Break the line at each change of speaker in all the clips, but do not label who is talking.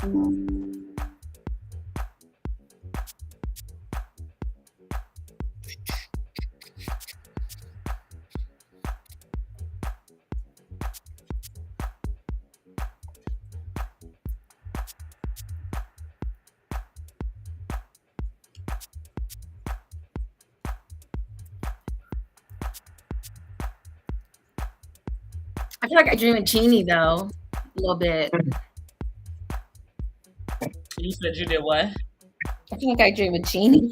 I feel like I dream of Genie though, a little bit.
You said you did what?
I feel like I dream of Genie.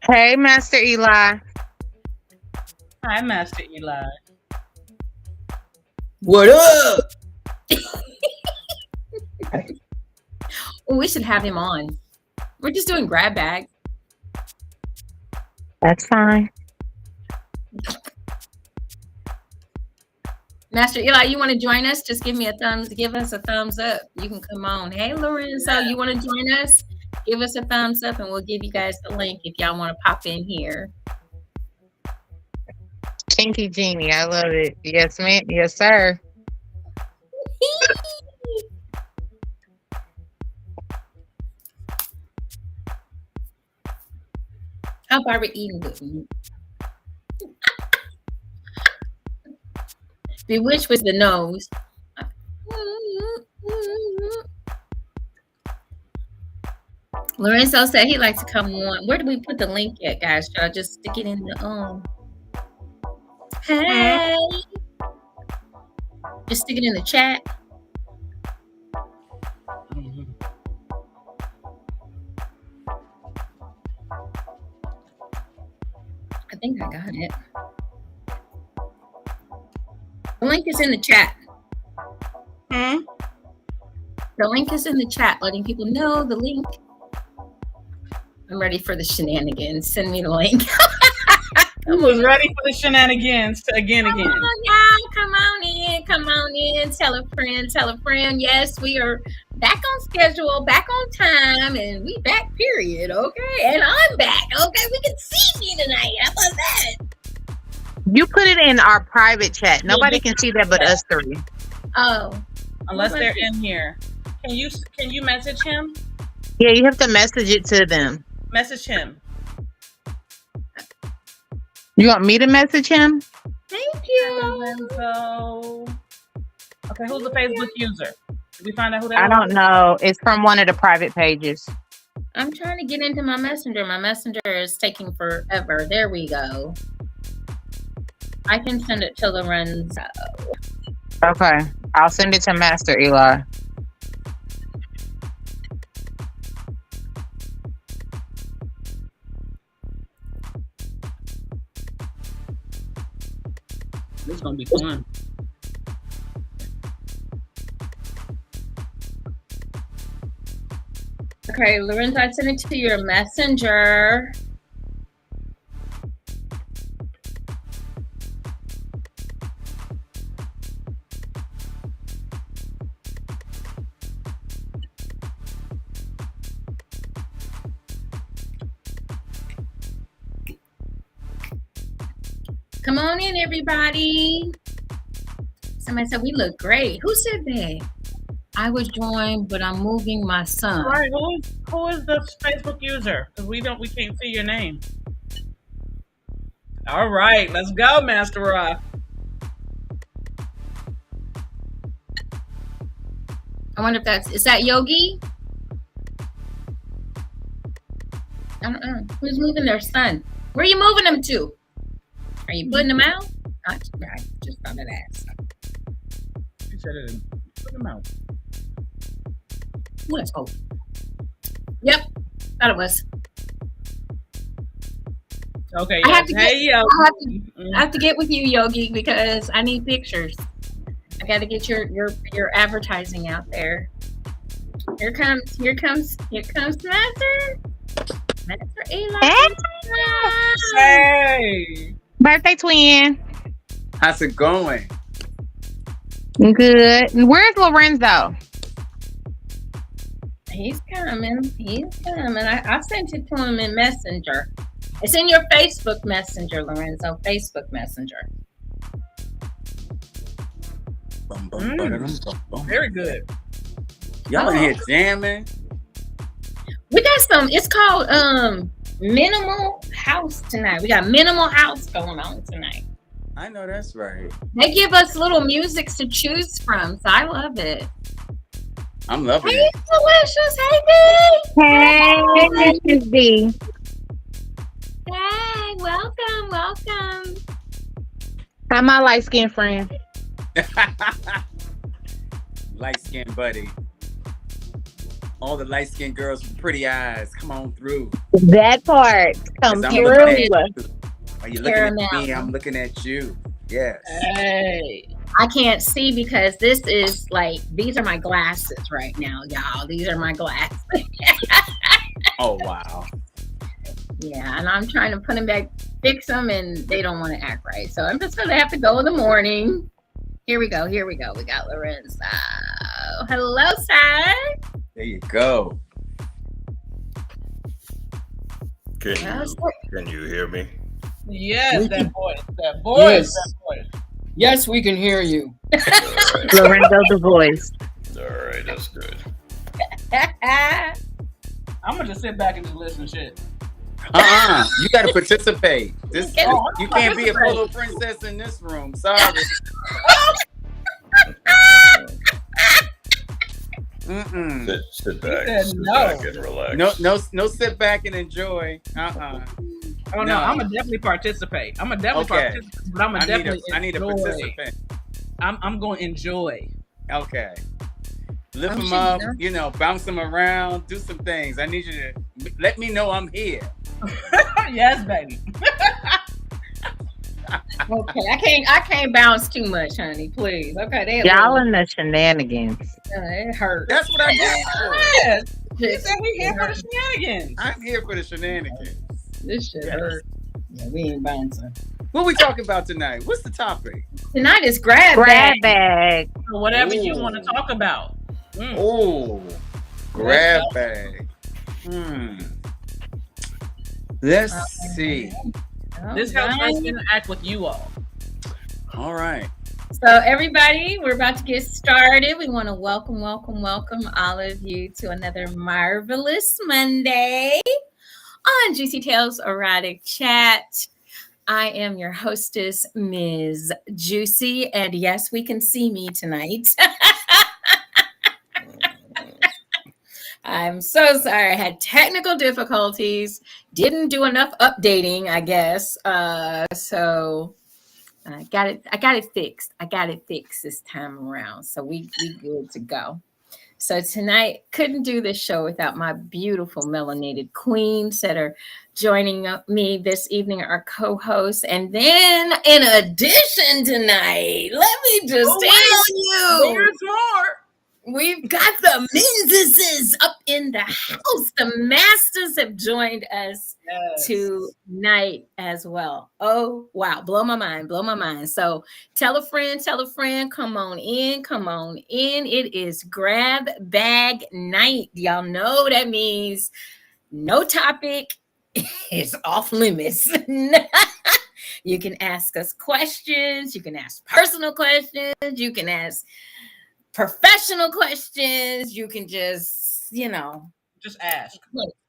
Hey, Master Eli.
Hi, Master Eli.
What up? We should have him on. We're just doing grab bag.
That's fine.
Master Eli, you want to join us? Just give us a thumbs up. You can come on. Hey, Lorenzo, you want to join us? Give us a thumbs up and we'll give you guys the link if y'all want to pop in here.
Kinky Genie. I love it. Yes, ma'am. Yes, sir.
How about we eating good meat? Bewitched was the nose. Lorenzo said he'd like to come on. Where do we put the link at, guys? Should I just stick it in the Hey. Just stick it in the chat. I think I got it. The link is in the chat. The link is in the chat, letting people know the link. I'm ready for the shenanigans. Send me the link.
I was ready for the shenanigans again.
Come on, y'all. Come on in. Come on in. Tell a friend. Tell a friend. Yes, we are back on schedule, back on time, and we back, period. Okay. And I'm back. Okay. We can see me tonight. How about that?
You put it in our private chat. Nobody can see that but us three.
Oh.
Unless they're in here. Can you message him?
Yeah, you have to message it to them.
Message him.
You want me to message him?
Thank you.
Lorenzo. Okay, who's the Facebook user? Did we find out who that
I
was?
don't know. It's from one of the private pages.
I'm trying to get into my messenger. My messenger is taking forever. There we go. I can send it to Lorenzo.
Okay. I'll send it to Master Eli.
This is gonna be fun.
Okay, Lorenzo, I sent it to your messenger. Come on in, everybody. Somebody said we look great. Who said that? I was joined, but I'm moving my son.
All right, who is the Facebook user? Because we can't see your name. All right, let's go, Master Rock.
I wonder if is that Yogi? I don't know. Who's moving their son? Where are you moving them to? Are you putting them out? I just thought of that.
You said it. Put them out.
Let's go. Yep, thought it was.
Okay.
I have to
hey,
get, I have to get with you, Yogi, because I need pictures. I got to get your advertising out there. Here comes Master Eli.
Hey.
Birthday twin.
How's it going?
Good. Where's Lorenzo?
He's coming. I sent it to him in Messenger. It's in your Facebook Messenger, Lorenzo. Facebook Messenger.
Very good.
Y'all in here jamming?
We got some. It's called Minimal House tonight. We got Minimal House going on tonight.
I know that's right.
They give us little musics to choose from, so I love it.
I'm loving
Hey,
it.
Delicious. Hey,
Hey, Miss D.
Hey, welcome.
How my light skinned friend?
Light skinned buddy. All the light skinned girls with pretty eyes, come on through.
That part. Come
'Cause I'm
through.
looking at you. Are you looking
Caramel.
at me? I'm looking at you. Yes.
Hey.
I can't see because this is like, these are my glasses right now, y'all. These are my glasses.
Oh wow.
Yeah, and I'm trying to put them back, fix them, and they don't want to act right. So I'm just going to have to go in the morning. Here we go. We got Lorenzo. Hello, sir.
There you go.
Can you hear me?
Yes, that voice.
Yes, we can hear you.
Lorenzo the voice.
All right, that's good.
I'm gonna just sit back and just listen to shit.
You gotta participate. This
Oh,
you can't be a photo princess in this room. Sorry. Mm-mm.
Sit back,
No.
and relax.
No, sit back and enjoy.
Oh no,
No.
I'm gonna definitely participate.
Okay.
Participate, but I'm gonna definitely
I need a
enjoy.
participant.
I'm going to enjoy.
Okay. Lift
Oh,
them
shit,
up,
yeah.
bounce them around, do some things. I need you to let me know I'm here.
Yes, baby.
Okay, I can't bounce too much, honey. Please. Okay,
Y'all in the shenanigans.
it hurts.
That's what I'm here for.
Yes. He said we here for the shenanigans.
I'm here for the shenanigans.
This shit
Yes.
hurt. Yeah, we ain't bouncing.
What we talking about tonight? What's the topic?
Tonight is grab
Grab
bag.
bag.
Whatever you
Ooh.
want to talk about. Mm.
Oh, grab bag. Let's see.
This helps us interact with you all.
All right.
So everybody, we're about to get started. We want to welcome all of you to another marvelous Monday on JewCee Tales Erotic Chat. I am your hostess, Ms. JewCee, and yes, we can see me tonight. I'm so sorry. I had technical difficulties. Didn't do enough updating, I guess. So I got it fixed. I got it fixed this time around. So we good to go. So tonight, couldn't do this show without my beautiful melanated queens that are joining me this evening, our co-hosts. And then in addition tonight, let me just tell you.
There's more.
We've got the Menzises up in the house. The masters have joined us tonight as well. Oh, wow. Blow my mind. So tell a friend, come on in. It is grab bag night. Y'all know that means no topic is off limits. You can ask us questions. You can ask personal questions. You can ask professional questions. You can just,
just ask.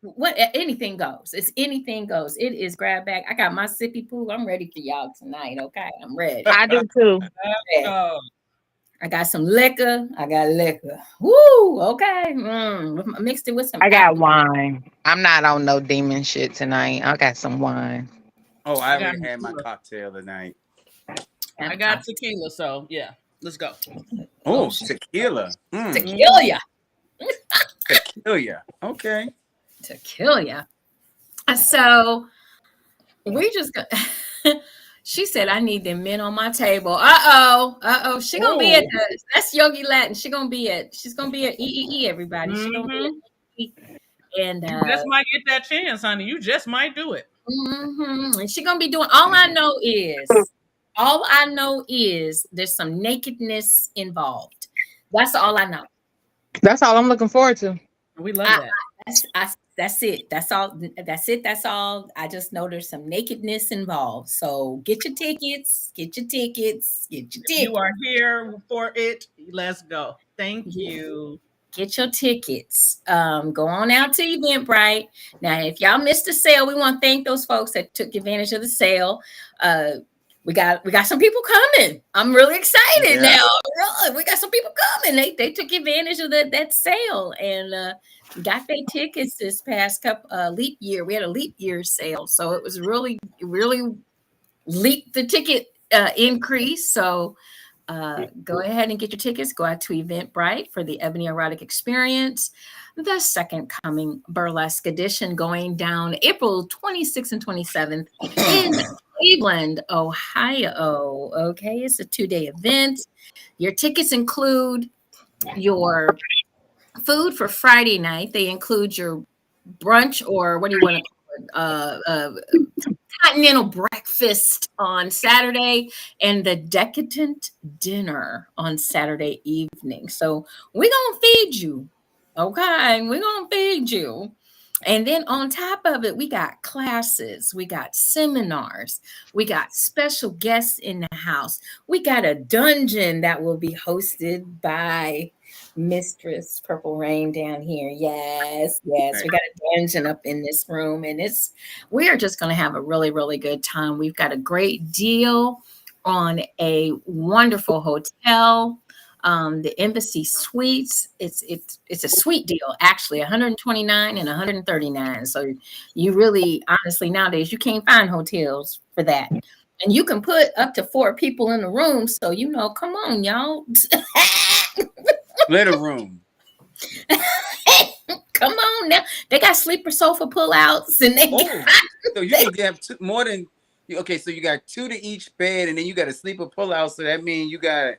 What anything goes. It's anything goes. It is grab bag. I got my sippy poo. I'm ready for y'all tonight. Okay, I'm ready.
I do too.
Yeah. I got some liquor. Woo. Okay. I mixed it with some.
I got wine. I'm not on no demon shit tonight. I got some wine.
Oh, I already had my cocktail tonight.
I got tequila, so yeah. Let's go.
Oh, tequila.
Tequila.
Tequila. Okay.
Tequila. So we just got. She said, "I need them men on my table." She gonna be at that's Yogi Latin. She's gonna be at EEE. Everybody. She's gonna be at EEE. And
you just might get that chance, honey. You just might do it.
And she's gonna be doing. All I know is there's some nakedness involved. That's all I know.
That's all I'm looking forward to.
We love that.
That's it. That's all. I just know there's some nakedness involved. So get your tickets.
You are here for it. Let's go. Thank you.
get your tickets. Go on out to Eventbrite. Now, if y'all missed the sale, we want to thank those folks that took advantage of the sale. We got some people coming. I'm really excited now. Really, we got some people coming. They took advantage of that sale and got their tickets this past leap year. We had a leap year sale, so it was really leaped the ticket increase. So go ahead and get your tickets. Go out to Eventbrite for the Ebony Erotic Experience, the second coming burlesque edition, going down April 26th and 27th in Cleveland, Ohio. Okay, it's a 2-day event. Your tickets include your food for Friday night. They include your brunch, or what do you want to call it? Continental breakfast on Saturday and the decadent dinner on Saturday evening. So we're going to feed you. Okay, we're going to feed you. And then on top of it, we got classes, we got seminars, we got special guests in the house. We got a dungeon that will be hosted by Mistress Purple Rain down here. Yes. We got a dungeon up in this room, and we are just going to have a really, really good time. We've got a great deal on a wonderful hotel. The Embassy Suites, it's a sweet deal, actually, 129 and 139. So you really, honestly, nowadays you can't find hotels for that. And you can put up to 4 people in the room. So, come on, y'all.
Split a room.
Come on now. They got sleeper sofa pullouts, and
so you can have more than okay. So you got 2 to each bed, and then you got a sleeper pullout. So that means you
can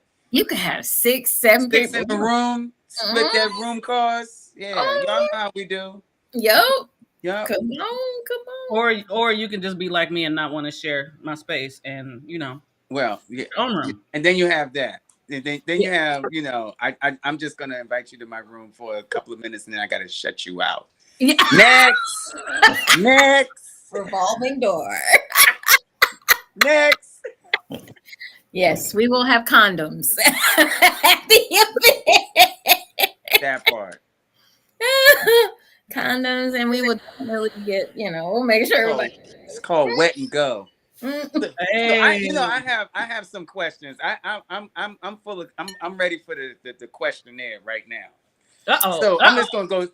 have 6, 7 people
in the room. Split that room cost. Yeah, y'all know how we do.
Yep.
Come
on. Or you can just be like me and not want to share my space, and
Well, yeah.
Own room.
And then you have that. And then you have, I'm just gonna invite you to my room for a couple of minutes, and then I gotta shut you out.
Yeah.
Next.
Revolving door.
Next.
Yes, we will have condoms at the event.
That part.
Condoms, and we will definitely get, we'll make sure.
It's called wet and go.
Hey.
So I have some questions. I'm ready for the questionnaire right now. So I'm just gonna go.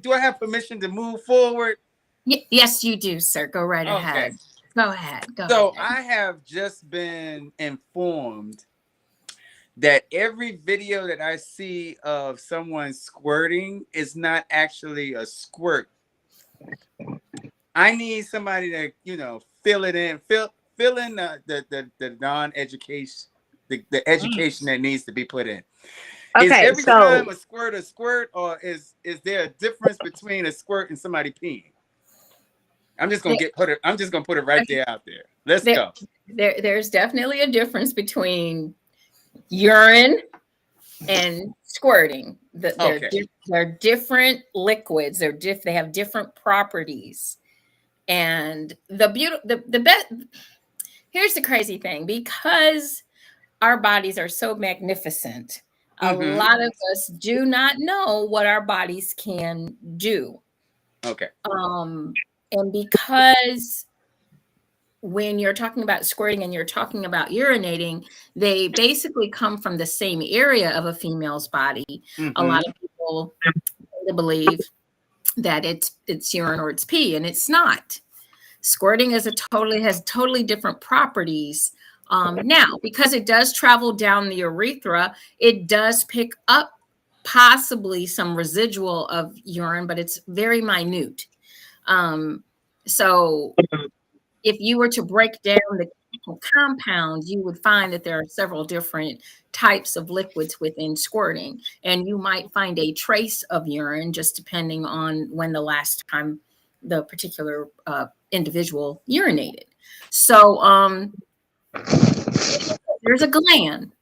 Do I have permission to move forward?
Yes, you do, sir. Go right ahead. Go ahead.
I have just been informed that every video that I see of someone squirting is not actually a squirt. I need somebody to, fill it in, fill in the non-education, the education that needs to be put in.
Okay,
is every time a squirt, or is there a difference between a squirt and somebody peeing? I'm just gonna put it right there out there. Let's go.
There's definitely a difference between urine and squirting. They're different liquids. They have different properties. And the best. Here's the crazy thing: because our bodies are so magnificent, a lot of us do not know what our bodies can do.
Okay.
And because when you're talking about squirting and you're talking about urinating, they basically come from the same area of a female's body. A lot of people believe that it's urine or it's pee, and it's not. Squirting has totally different properties. Now, because it does travel down the urethra, it does pick up possibly some residual of urine, but it's very minute. So if you were to break down the chemical compounds, you would find that there are several different types of liquids within squirting, and you might find a trace of urine just depending on when the last time the particular individual urinated. So there's a gland,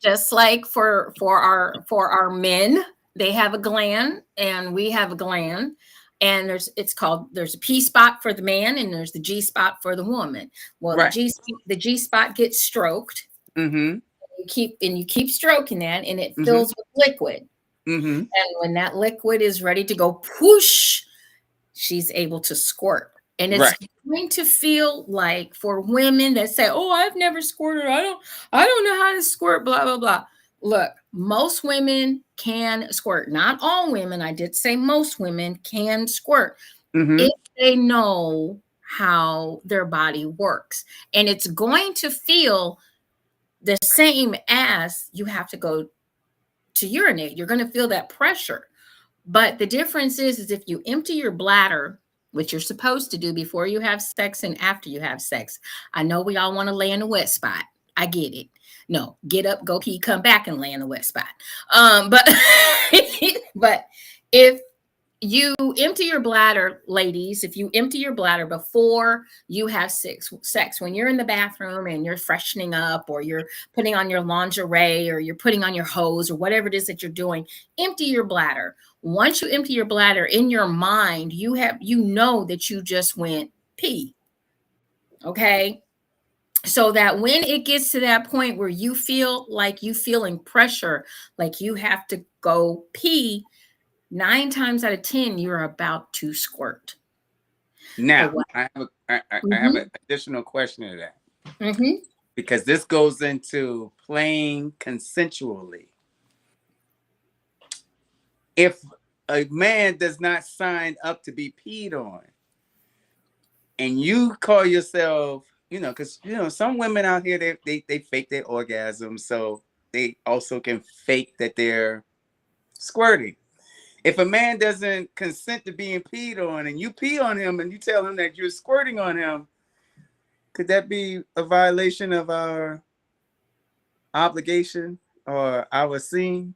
just like for our men, they have a gland and we have a gland. And there's a P spot for the man and there's the G spot for the woman. Well, the G spot gets stroked.
You
you keep stroking that, and it
Mm-hmm.
fills with liquid.
Mm-hmm.
And when that liquid is ready to go whoosh, she's able to squirt. And it's
Right.
going to feel like, for women that say, "Oh, I've never squirted. I don't know how to squirt, blah, blah, blah." Look, most women can squirt. Not all women. I did say most women can squirt
Mm-hmm.
if they know how their body works. And it's going to feel the same as you have to go to urinate. You're going to feel that pressure. But the difference is if you empty your bladder, which you're supposed to do before you have sex and after you have sex. I know we all want to lay in a wet spot. I get it. No, get up, go pee, come back and lay in a wet spot. But but if you empty your bladder, ladies, if you empty your bladder before you have sex, when you're in the bathroom and you're freshening up, or you're putting on your lingerie, or you're putting on your hose, or whatever it is that you're doing, empty your bladder. Once you empty your bladder, in your mind, you know that you just went pee. Okay. So that when it gets to that point where you feel like you feeling pressure, like you have to go pee, 9 times out of 10, you're about to squirt.
Now, I have an additional question to that.
Mm-hmm.
Because this goes into playing consensually. If a man does not sign up to be peed on, and you call yourself, because some women out here, they fake their orgasm, so they also can fake that they're squirting. If a man doesn't consent to being peed on, and you pee on him and you tell him that you're squirting on him, could that be a violation of our obligation or our scene?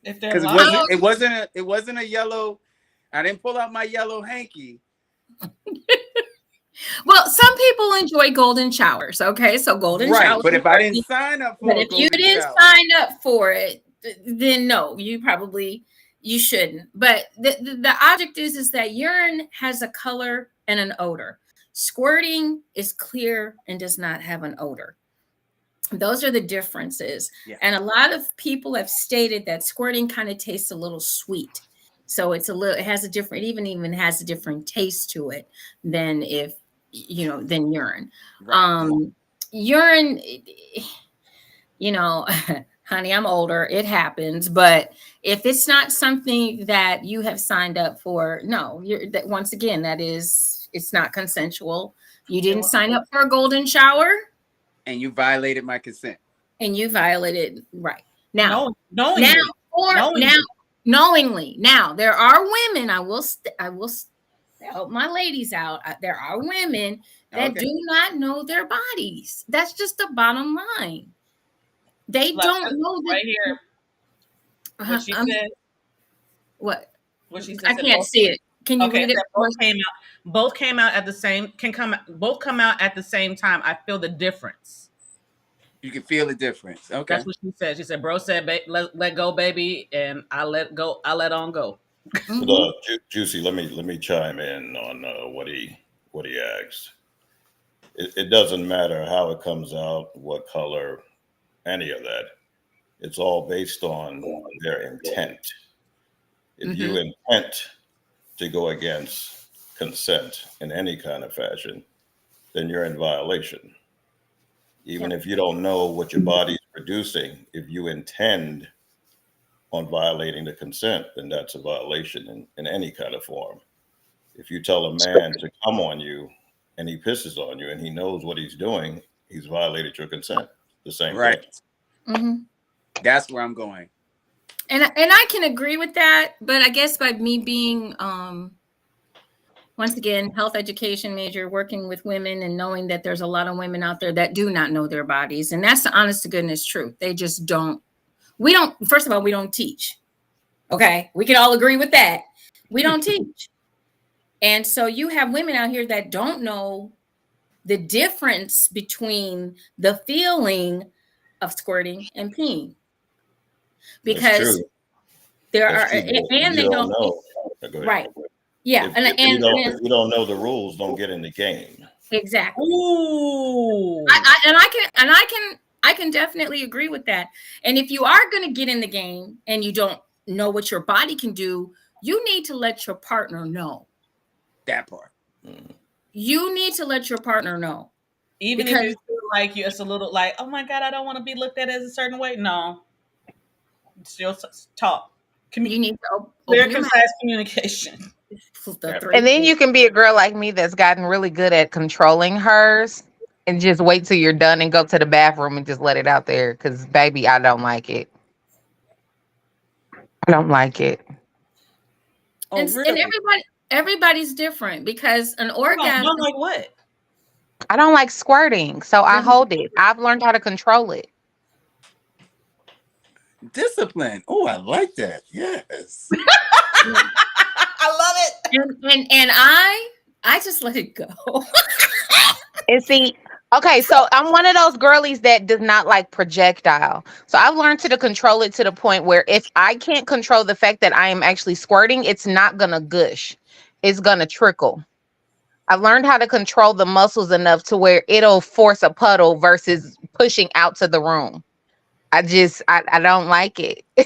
Because it wasn't a yellow. I didn't pull out my yellow hanky.
Well, some people enjoy golden showers. Okay, so golden showers.
But if I didn't sign up for,
if you didn't sign up for it, then no, you shouldn't. But the object is that urine has a color and an odor. Squirting is clear and does not have an odor. Those are the differences. Yeah. And a lot of people have stated that squirting kind of tastes a little sweet. So it has a different, even has a different taste to it than than urine. Right. Urine, honey, I'm older. It happens. But if it's not something that you have signed up for, no, once again, it's not consensual. You didn't sign up for a golden shower. And
you violated my consent.
And you violated, right. Now,
knowingly.
Now, there are women, I will help my ladies out. There are women that do not know their bodies. That's just the bottom line. They don't know that.
Right here. What she said.
What?
What she said.
I can't see it. Can you read it?
Both come out at the same time. I feel the difference.
You can feel the difference. Okay.
That's what she said. She said, "Bro said, let go, baby, and I let go. I let on go."
JewCee, let me chime in on what he asked. It doesn't matter how it comes out, what color, any of that. It's all based on their intent. If you intend to go against consent in any kind of fashion, then you're in violation. Even if you don't know what your body's producing, if you intend on violating the consent, then that's a violation in any kind of form. If you tell a man to come on you and he pisses on you and he knows what he's doing, he's violated your consent. The same thing.
Mm-hmm.
That's where I'm going.
And I can agree with that, but I guess by me being once again, health education major, working with women and knowing that there's a lot of women out there that do not know their bodies. And that's the honest to goodness truth. They just don't. First of all, we don't teach. Okay. We can all agree with that. We don't teach. And so you have women out here that don't know the difference between the feeling of squirting and peeing. Because there are, and they don't know. Right. Yeah,
if you don't know the rules, don't get in the game.
Exactly.
Ooh.
I can I can definitely agree with that. And if you are going to get in the game and you don't know what your body can do, you need to let your partner know.
That part.
You need to let your partner know.
Even
Because
if you feel like it's a little like, oh my God, I don't want to be looked at as a certain way. No, still talk.
you need to
Clear,
open your mouth.
concise communication.
The
Yep.
three
And then
things.
you can be a girl like me that's gotten really good at controlling hers and just wait till you're done and go to the bathroom and just let it out there. Because, baby, I don't like it. I don't like it.
Oh,
And
really?
everybody's different because an
Hold on,
orgasm.
don't like what?
I don't like squirting, so I hold it. I've learned how to control it.
Discipline. Oh, I like that. Yes.
I love it.
And I just let it go.
And see, okay, so I'm one of those girlies that does not like projectile. So I've learned to control it to the point where if I can't control the fact that I am actually squirting, it's not gonna gush. It's gonna trickle. I've learned how to control the muscles enough to where it'll force a puddle versus pushing out to the room. I don't like it.
I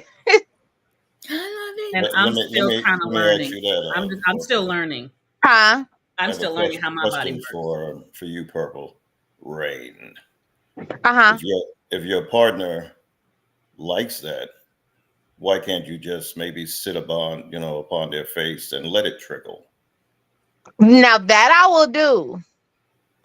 love
And
it.
I'm still kind of
let me ask
learning.
you that.
I'm still learning.
Huh?
I
I'm
have a
still learning how my body
question
works.
for you, Purple Rain.
Uh-huh.
If your partner likes that, why can't you just maybe sit upon their face and let it trickle?
Now that I will do.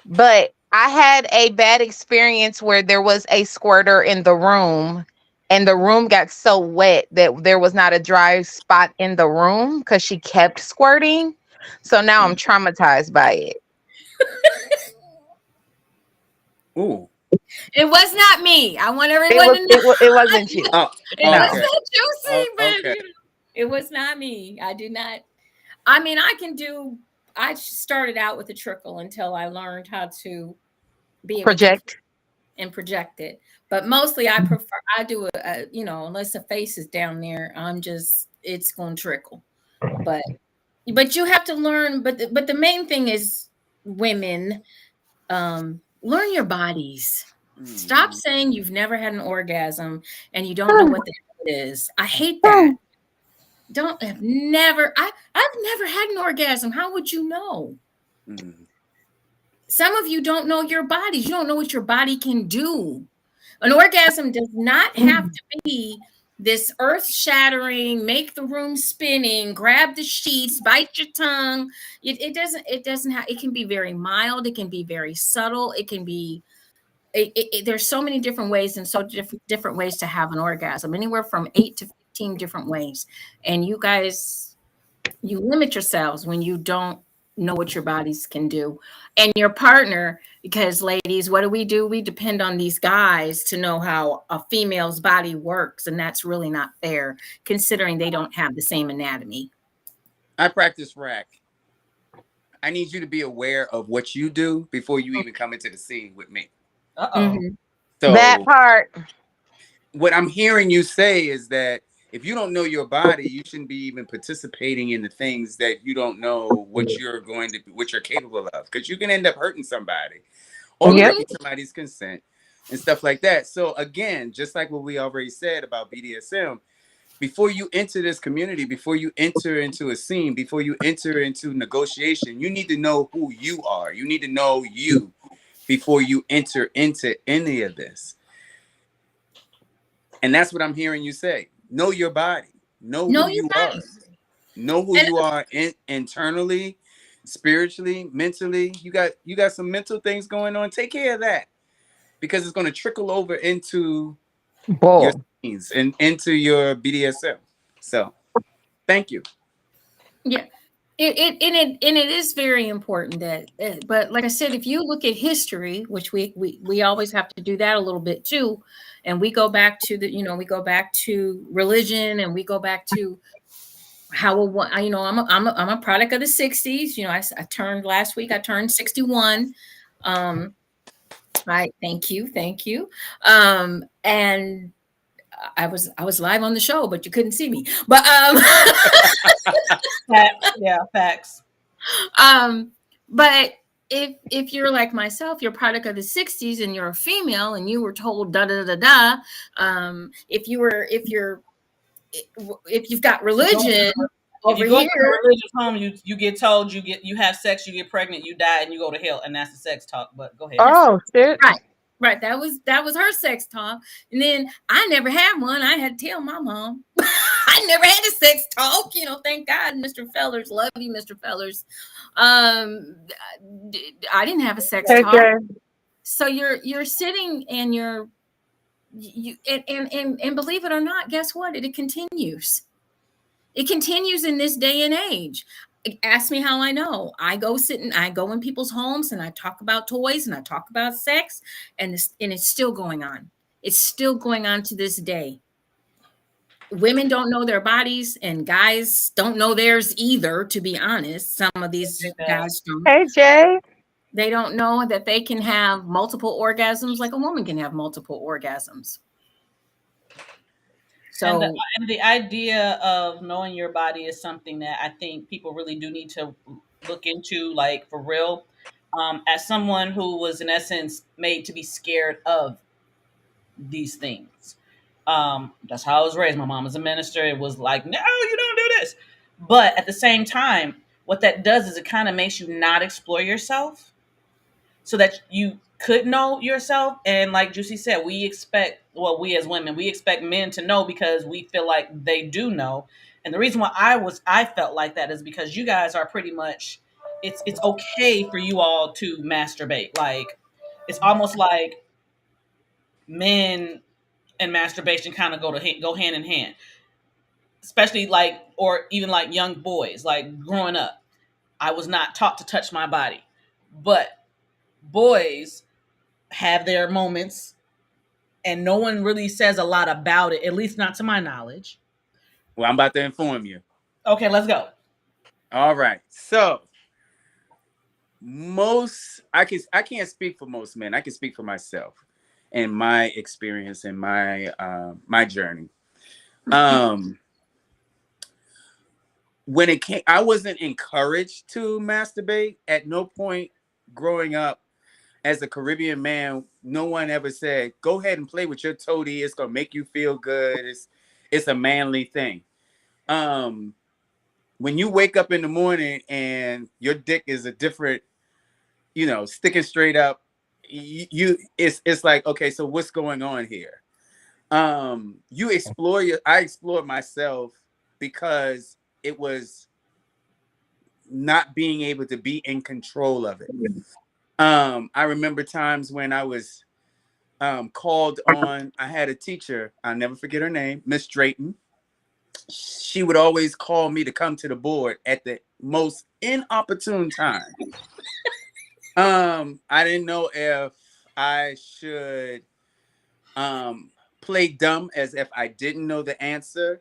But I had a bad experience where there was a squirter in the room and the room got so wet that there was not a dry spot in the room because she kept squirting. So now I'm traumatized by it.
Ooh.
It was not me. I want everyone to know.
It wasn't you.
Oh,
It was
No.
okay.
not JewCee, but
Okay.
it was not me. I did not. I mean, I started out with a trickle until I learned how to be able to
Project.
and project it. But mostly I do unless the face is down there, it's going to trickle. But you have to learn, but the main thing is women, learn your bodies. Stop saying you've never had an orgasm and you don't know what the hell it is. I hate that. I've never had an orgasm. How would you know? Some of you don't know your bodies. You don't know what your body can do. An orgasm does not have to be this earth-shattering, make the room spinning, grab the sheets, bite your tongue. It doesn't have. It can be very mild. It can be very subtle. It can be. There's so many different ways and so different ways to have an orgasm. Anywhere from 8 to 15 different ways. And you guys, you limit yourselves when you don't know what your bodies can do and your partner, because ladies, what do? We depend on these guys to know how a female's body works, and that's really not fair considering they don't have the same anatomy.
I practice rack. I need you to be aware of what you do before you even come into the scene with me. So
That part.
what I'm hearing you say is that if you don't know your body, you shouldn't be even participating in the things that you don't know what you're capable of, because you can end up hurting somebody or breaking somebody's consent and stuff like that. So again, just like what we already said about BDSM, before you enter this community, before you enter into a scene, before you enter into negotiation, you need to know who you are. You need to know you before you enter into any of this. And that's what I'm hearing you say. Know your body. Know who you are. Know who you are internally, spiritually, mentally. You got some mental things going on. Take care of that, because it's going to trickle over into your scenes and into your BDSM. So, thank you.
Yeah. It is very important that, but like I said, if you look at history, which we always have to do that a little bit too, and we go back to we go back to religion, and we go back to how I'm a product of the 60s. I turned last week. I turned 61. I thank you. And I was live on the show, but you couldn't see me. But
Yeah, facts.
But if you're like myself, you're a product of the 60s and you're a female and you were told da da da da, if you've got religion
If
over
you go to a
here,
religious home, you get told you have sex, you get pregnant, you die, and you go to hell, and that's the sex talk. But go ahead.
Oh shit.
right, that was her sex talk. And then I never had one. I had to tell my mom. I never had a sex talk, thank God, Mr. Fellers. Love you, Mr. Fellers. I didn't have a sex
Hey,
talk.
Jay.
So you're sitting and and believe it or not, guess what? It continues. It continues in this day and age. Ask me how I know. I go in people's homes and I talk about toys and I talk about sex, and it's still going on. It's still going on to this day. Women don't know their bodies and guys don't know theirs either, to be honest. Some of these guys don't.
Hey, Jay.
They don't know that they can have multiple orgasms like a woman can have multiple orgasms. So,
and the idea of knowing your body is something that I think people really do need to look into, like for real. As someone who was in essence made to be scared of these things. That's how I was raised. My mom was a minister. It was like, no, you don't do this. But at the same time, what that does is it kind of makes you not explore yourself so that you could know yourself. And like JewCee said, we as women, we expect men to know because we feel like they do know. And the reason why I felt like that is because you guys are pretty much, it's okay for you all to masturbate. Like, it's almost like men and masturbation kind of go hand in hand, especially like, or even like young boys, like growing up, I was not taught to touch my body, but boys have their moments and no one really says a lot about it, at least not to my knowledge.
Well, I'm about to inform you.
Okay, let's go.
All right. So I can't speak for most men. I can speak for myself and my experience and my journey. When it came, I wasn't encouraged to masturbate at no point growing up. As a Caribbean man, no one ever said, go ahead and play with your toady. It's gonna make you feel good. It's a manly thing. When you wake up in the morning and your dick is a different, sticking straight up, it's like, okay, so what's going on here? I explored myself because it was not being able to be in control of it. I remember times when I was called on. I had a teacher, I'll never forget her name, Miss Drayton. She would always call me to come to the board at the most inopportune time. I didn't know if I should play dumb as if I didn't know the answer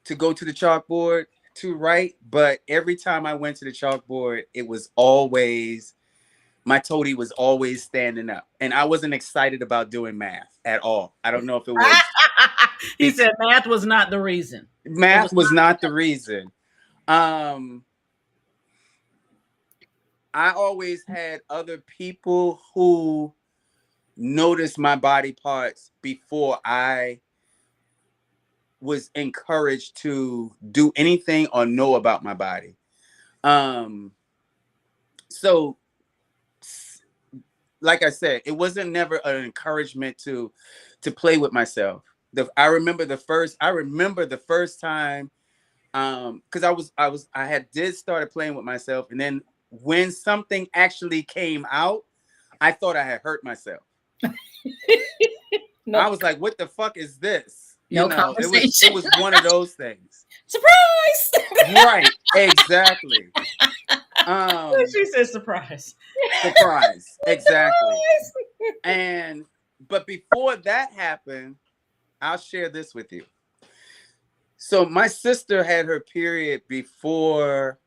to go to the chalkboard to write, but every time I went to the chalkboard, it was always, my toady was always standing up, and I wasn't excited about doing math at all. I don't know if it was.
He said math was not the reason.
Math was not the reason. I always had other people who noticed my body parts before I was encouraged to do anything or know about my body. So like I said, it wasn't never an encouragement to play with myself. I remember the first time, because I did started playing with myself, and then when something actually came out, I thought I had hurt myself.
No.
I was like, what the fuck is this?
Conversation.
It was one of those things.
Surprise!
Right, exactly.
She said surprise.
Surprise, exactly. But before that happened, I'll share this with you. So my sister had her period before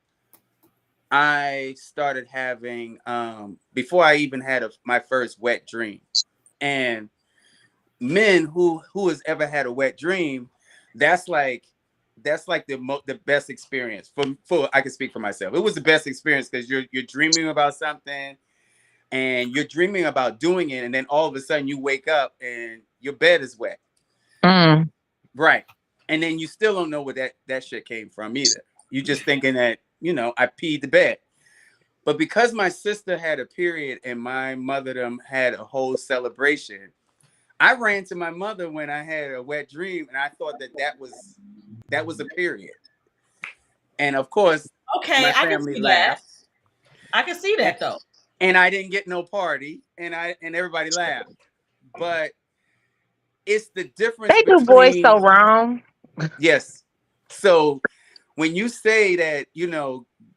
I started having, before I even had my first wet dream. And men who has ever had a wet dream, that's like the best experience for I can speak for myself. It was the best experience because you're dreaming about something, and you're dreaming about doing it, and then all of a sudden you wake up and your bed is wet.
Mm.
Right. And then you still don't know where that shit came from either. You just thinking that, I peed the bed. But because my sister had a period and my mother had a whole celebration, I ran to my mother when I had a wet dream, and I thought that was a period. And of course,
Okay,
my
I can
family
see that.
laughed.
I can see that though.
And I didn't get no party, and everybody laughed. But it's the difference
They do boys so
between,
wrong.
yes. So when you say that,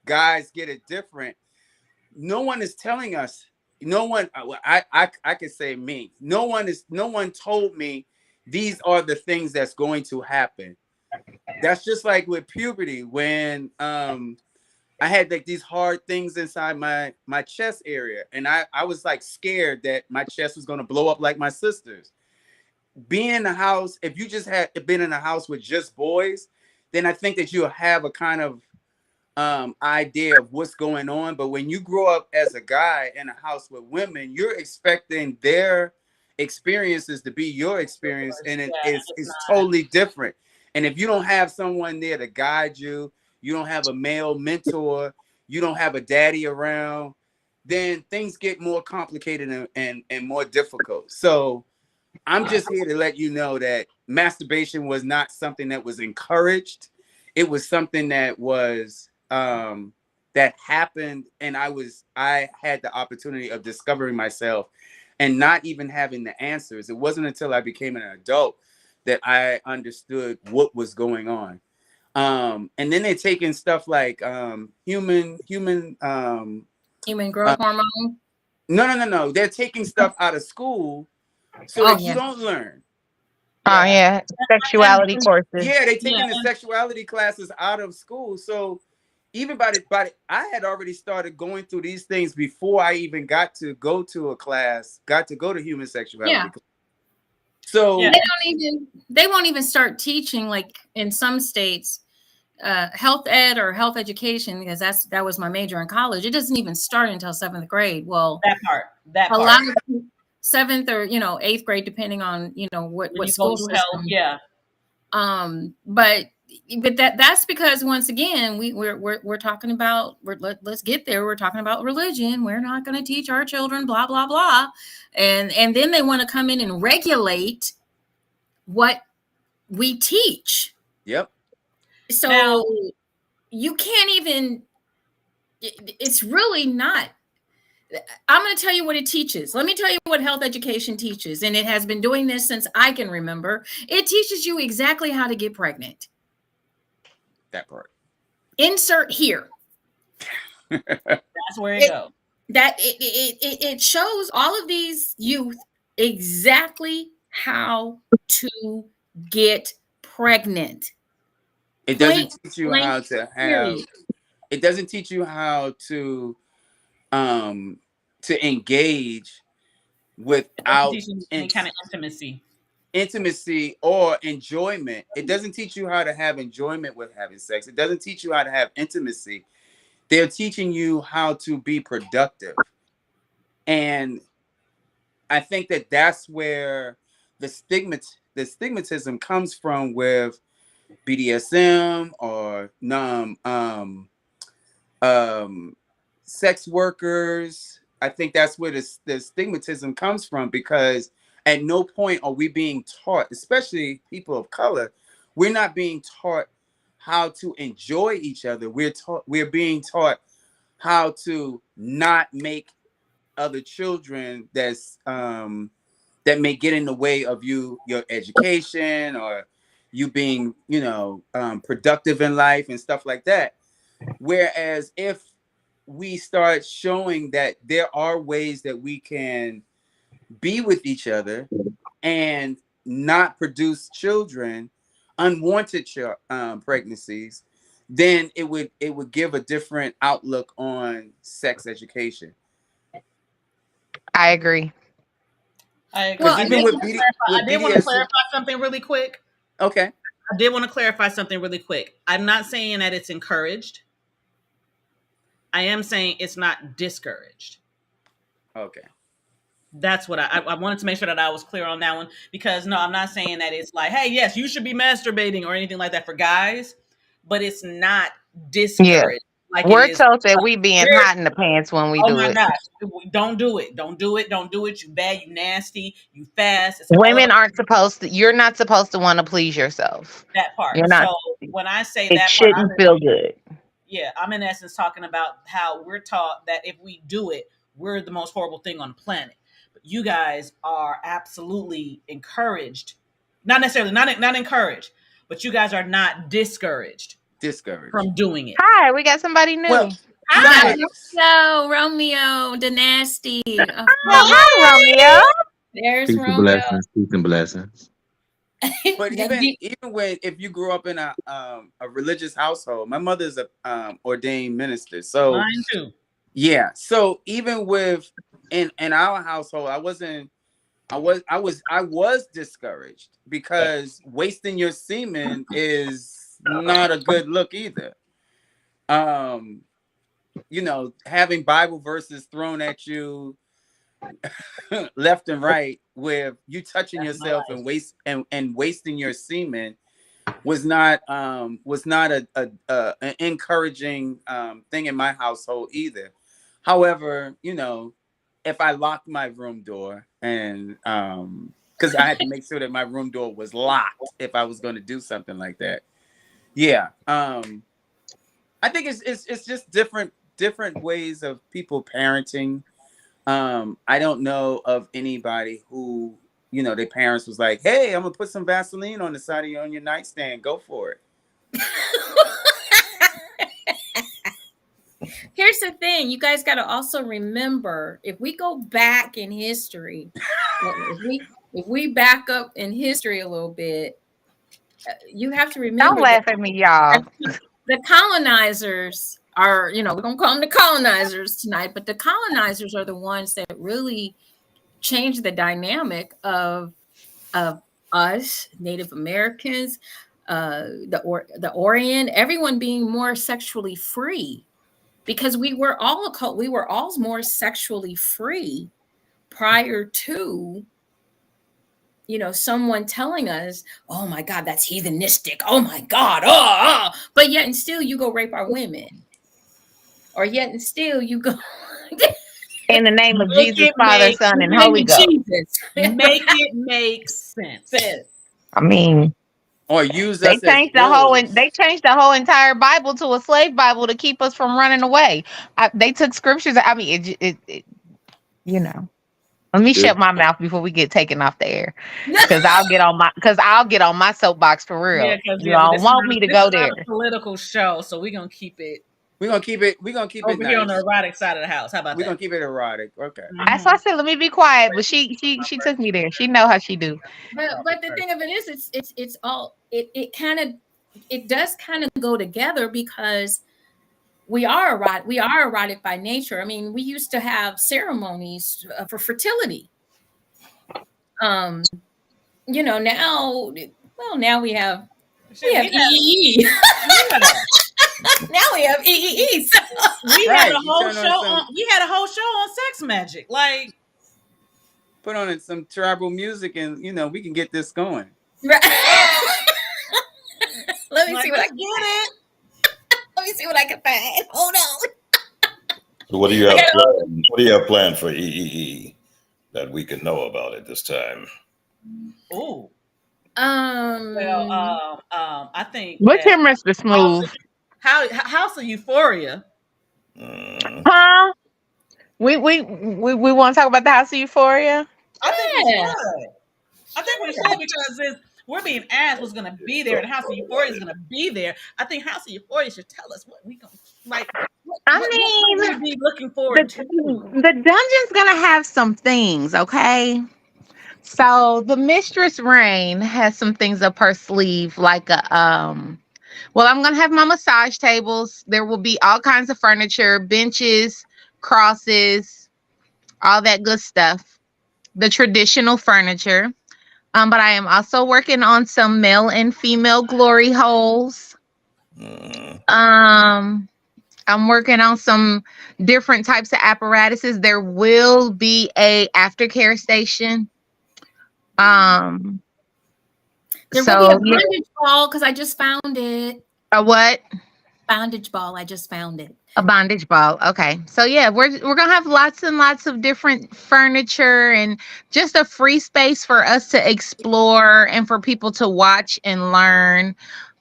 guys get it different, no one is telling us. No one, I can say me. No one told me these are the things that's going to happen. That's just like with puberty when I had like these hard things inside my chest area, and I was like scared that my chest was going to blow up like my sister's. Being in the house, if you just had been in a house with just boys, then I think that you'll have a kind of idea of what's going on. But when you grow up as a guy in a house with women, you're expecting their experiences to be your experience, and it's totally different. And if you don't have someone there to guide you, you don't have a male mentor, you don't have a daddy around, then things get more complicated and more difficult. So I'm just here to let you know that masturbation was not something that was encouraged. It was something that was that happened, and I had the opportunity of discovering myself and not even having the answers. It wasn't until I became an adult that I understood what was going on. And then they're taking stuff like human
Growth hormone.
No. They're taking stuff out of school so that you don't learn.
Oh yeah, sexuality courses.
Yeah, they taking the sexuality classes out of school. So even by I had already started going through these things before I even got to go to a class, got to go to human sexuality.
Yeah.
So
they won't even start teaching, like in some states, health ed or health education, because that was my major in college. It doesn't even start until 7th grade. Well,
that part.
A lot of 7th or 8th grade, depending on what school system.
Yeah.
But that's because once again we're talking about let's get there. We're talking about religion. We're not going to teach our children blah blah blah, and then they want to come in and regulate what we teach.
Yep.
So now, you can't even. It's really not. I'm going to tell you what it teaches. Let me tell you what health education teaches. And it has been doing this since I can remember. It teaches you exactly how to get pregnant.
That part.
Insert here.
That's where it goes.
It shows all of these youth exactly how to get pregnant.
It doesn't teach you how to have. It doesn't teach you how to engage without
any kind of
intimacy or enjoyment. It doesn't teach you how to have enjoyment with having sex. It doesn't teach you how to have intimacy. They're teaching you how to be productive. And I think that that's where the stigmatism comes from with BDSM or sex workers. I think that's where the stigmatism comes from, because at no point are we being taught, especially people of color, we're not being taught how to enjoy each other. We're being taught how to not make other children that may get in the way of your education or you being productive in life and stuff like that. Whereas if we start showing that there are ways that we can be with each other and not produce children, unwanted pregnancies, then it would give a different outlook on sex education.
I agree.
Well, I did want to clarify something really quick.
Okay.
I did want to clarify something really quick. I'm not saying that it's encouraged. I am saying it's not discouraged.
Okay.
That's what I wanted to make sure that I was clear on that one, because no, I'm not saying that it's like, hey, yes, you should be masturbating or anything like that for guys, but it's not
Yeah.
discouraged like it
We're
is.
told that we being
We're,
hot in the pants when we
oh
do
my
it.
gosh, don't do it, don't do it, don't do it. You bad, you nasty, you fast. It's all of
Women aren't supposed to, you're not supposed to want to please yourself.
that part.
You're not,
So when I say
it
that part,
shouldn't feel good.
yeah, I'm in essence talking about how we're taught that if we do it, we're the most horrible thing on the planet. But you guys are absolutely encouraged, not necessarily not encouraged, but you guys are not discouraged
Discouraged.
from doing it.
Hi, we got somebody new.
Well,
We got
Hi,
Romeo, the nasty. Of
Oh,
course.
hi, Romeo.
There's
Peace and
Romeo.
blessings. Peace and blessings.
but
The-
even when if you grew up in a religious household, my mother's a ordained minister, so
mine too.
yeah. So even with in our household, I was discouraged because wasting your semen is not a good look either. You know, having Bible verses thrown at you left and right, with you touching yourself and wasting your semen was not an encouraging thing in my household either. However, you know, if I locked my room door and because I had to make sure that my room door was locked if I was going to do something like that. Yeah. I think it's just different ways of people parenting. I don't know of anybody who, you know, their parents was like, hey, I'm gonna put some Vaseline on the side of you on your nightstand. Go for it.
Here's the thing. You guys got to also remember, if we go back in history, if we back up in history a little bit, you have to
Don't
remember
laugh
that
at me, y'all.
the colonizers are, you know, we're going to call them the colonizers tonight, but the colonizers are the ones that really changed the dynamic of us, Native Americans, the Orient, everyone being more sexually free, because we were all more sexually free prior to, you know, someone telling us, oh my God, that's heathenistic. Oh my God. But yet and still you go rape our women. Or yet and still you go
In the name of
Make
Jesus,
it
Father,
make
Son, and
in
Holy
the
Ghost.
Jesus.
make it make sense.
I mean,
Or use
they
us as
changed
wolves.
the whole entire Bible to a slave Bible to keep us from running away. They took scriptures. I mean, you know. Let me shut my mouth before we get taken off the air, because I'll get on my soapbox for
Yeah,
real.
because
You don't want me to
this is
go
not
there.
a political show, so we're gonna keep it
We're gonna keep it
over here on the
nice.
erotic side of the house. How about
We're
that?
gonna keep it erotic. Okay.
That's why I said let me be quiet. But she took me there. She know how she do.
But the thing of it is, it's all it kind of, it does kind of go together, because we are erotic by nature. I mean, we used to have ceremonies for fertility. You know, now, well, now we have EEE. Now we have EEE. So.
We
Right,
had a
you
whole
turn
show
on some-
on. We had a whole show on sex magic. Like,
Put on some tribal music, and you know we can get this going.
Right. Let me see what I
let's
can
get it.
Let me see what I can find. Hold on.
So what do you have planned? What do you have planned for EEE that we can know about at this time?
Ooh.
Um.
Well, I think
What's
that
your Mr. Smooth?
House of Euphoria.
Huh? We want to talk about the House of Euphoria.
I think we
Yeah.
should. I think we should, because since we're being asked what's going to be there, and House of Euphoria is going to be there, I think House of Euphoria should tell us what we going to like.
I
What
mean,
we be looking forward to.
the dungeon's gonna have some things, okay? So the Mistress Rain has some things up her sleeve, like well, I'm gonna have my massage tables. There will be all kinds of furniture, benches, crosses, all that good stuff. The traditional furniture. But I am also working on some male and female glory holes.
Mm.
I'm working on some different types of apparatuses. There will be a aftercare station. Um,
There will be a
so yeah,
bondage ball because I just found it.
a what?
Bondage ball. I just found it.
A bondage ball. Okay. So yeah, we're gonna have lots and lots of different furniture and just a free space for us to explore and for people to watch and learn.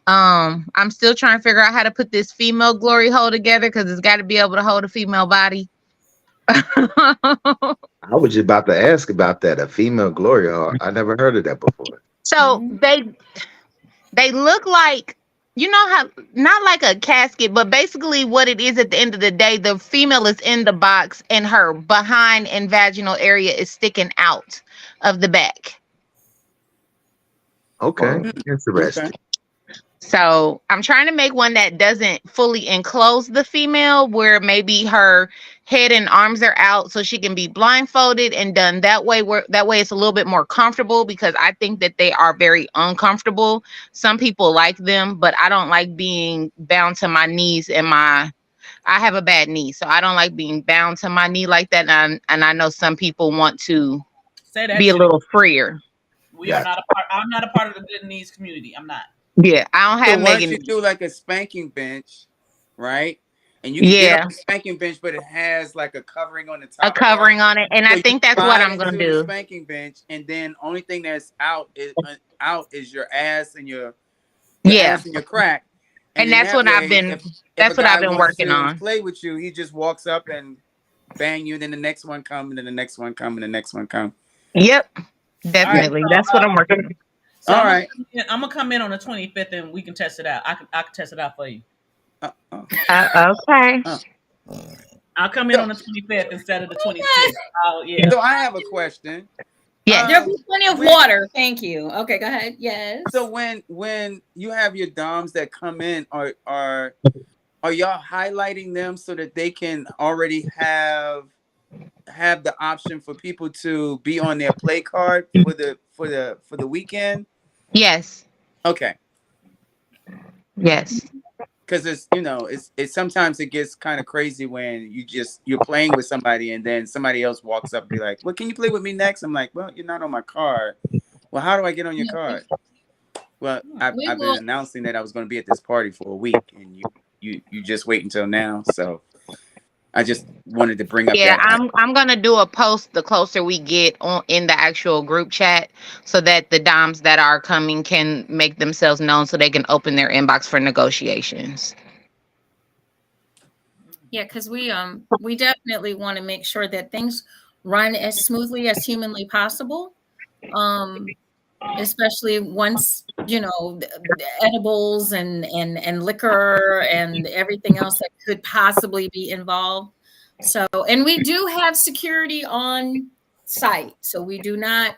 I'm still trying to figure out how to put this female glory hole together because it's got to be able to hold a female body.
I was just about to ask about that. A female glory hole. I never heard of that before.
So they look like, you know how, not like a casket, but basically what it is at the end of the day, the female is in the box and her behind and vaginal area is sticking out of the back.
Okay,
Okay.
interesting.
So I'm trying to make one that doesn't fully enclose the female, where maybe her head and arms are out, so she can be blindfolded and done that way. Where that way it's a little bit more comfortable, because I think that they are very uncomfortable. Some people like them, but I don't like being bound to my knees and I have a bad knee, so I don't like being bound to my knee like that. And I know some people want to
Say that,
be a
Judy.
little freer.
We are not a part. I'm not a part of the good needs community. I'm not.
Yeah, I don't
So
have
why don't
Megan.
you do like a spanking bench, right? And you can get on the spanking bench, but it has like a covering on the top.
A covering on it, and
So
I think that's what I'm gonna do.
The spanking bench, and then only thing that's out is your ass and your ass and your crack.
And that's what I've been. That's what I've been working on.
Play with you. He just walks up and bang you, and then the next one come, and then the next one come, and the next one come.
Yep, definitely.
Right, so,
that's what I'm working on.
So
all right.
I'm gonna come in on the 25th, and we can test it out. I can test it out for you.
Okay.
I'll come in on the 25th instead of the 26th. Oh yeah.
So I have a question.
Yeah,
there'll be plenty of water. Thank you. Okay, go ahead. Yes.
So when you have your doms that come in, are y'all highlighting them so that they can already have the option for people to be on their play card for the weekend?
Yes.
Okay.
Yes.
Because it's sometimes it gets kind of crazy when you're playing with somebody and then somebody else walks up and be like, well, can you play with me next? I'm like, well, you're not on my card. Well, how do I get on your card? Well, I've been announcing that I was going to be at this party for a week, and you just wait until now. So I just wanted to bring up that.
I'm gonna do a post the closer we get on in the actual group chat, so that the doms that are coming can make themselves known, so they can open their inbox for negotiations.
Yeah, because we definitely want to make sure that things run as smoothly as humanly possible. Especially once the edibles and liquor and everything else that could possibly be involved. So, and we do have security on site, so we do not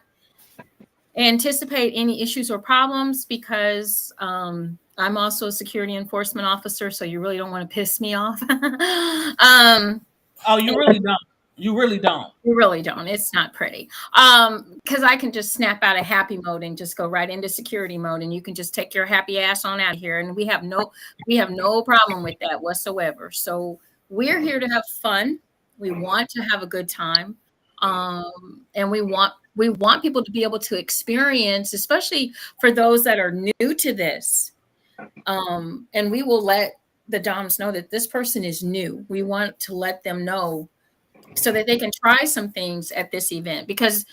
anticipate any issues or problems, because I'm also a security enforcement officer, so you really don't want to piss me off.
Oh, you really don't. You really don't.
You really don't. It's not pretty. Because I can just snap out of happy mode and just go right into security mode, and you can just take your happy ass on out of here. And we have no problem with that whatsoever. So we're here to have fun. We want to have a good time. And we want people to be able to experience, especially for those that are new to this. And we will let the DOMs know that this person is new. We want to let them know so that they can try some things at this event, because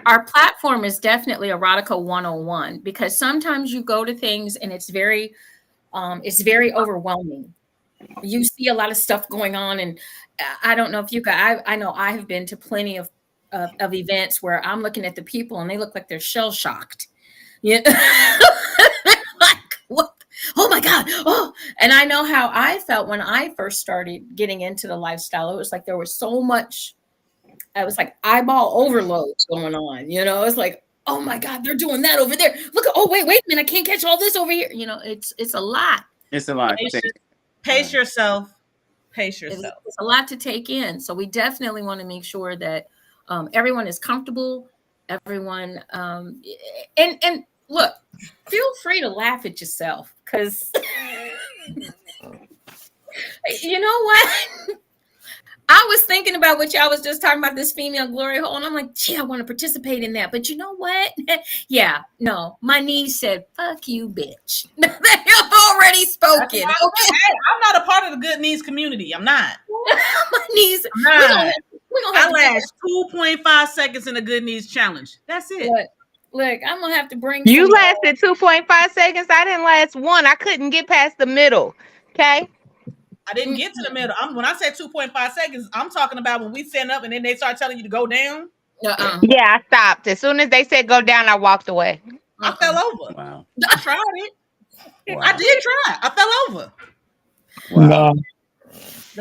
our platform is definitely Erotica 101, because sometimes you go to things and it's very overwhelming. You see a lot of stuff going on, and I don't know if you guys, I know I have been to plenty of events where I'm looking at the people and they look like they're shell shocked. Yeah. Like, what? Oh my God. Oh, and I know how I felt when I first started getting into the lifestyle. It was like there was so much, I was like eyeball overload going on. It was like, oh my God, they're doing that over there. Look, oh, wait a minute, I can't catch all this over here. It's a lot.
It's a lot.
Pace yourself. Pace yourself.
It's a lot to take in. So we definitely want to make sure that everyone is comfortable. Everyone, and look, feel free to laugh at yourself, because You know what? I was thinking about what y'all was just talking about, this female glory hole, and I'm like, gee, I want to participate in that. But you know what? Yeah, no, my niece said, "Fuck you, bitch." They have already spoken. Okay?
I'm not a part of the good needs community. I'm not.
My niece,
I last 2.5 seconds in the good needs challenge. That's it.
Look, I'm gonna have to bring.
You lasted 2.5 seconds. I didn't last one. I couldn't get past the middle. Okay.
I didn't get to the middle. When I said 2.5 seconds, I'm talking about when we stand up and then they start telling you to go down.
Yeah, I stopped. As soon as they said go down, I walked away.
I fell over.
Wow.
I tried it. Wow. I did try. I fell over.
Wow. No.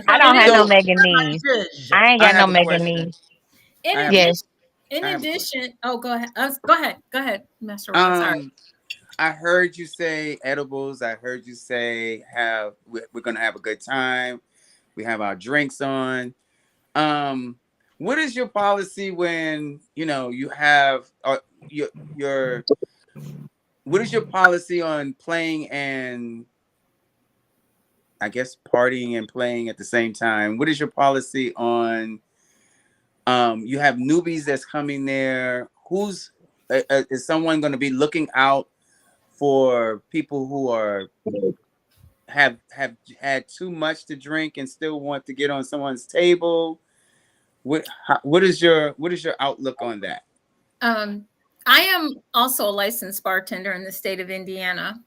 I don't have no mega knees. I ain't got no mega knees.
In addition, oh, go ahead. Go ahead, Master Ron. Sorry.
I heard you say edibles. I heard you say we're gonna have a good time. We have our drinks on. What is your policy when you have your what is your policy on playing and I guess partying and playing at the same time? What is your policy on you have newbies that's coming there? Is someone going to be looking out for people who have had too much to drink and still want to get on someone's table? What is your outlook on that?
I am also a licensed bartender in the state of Indiana.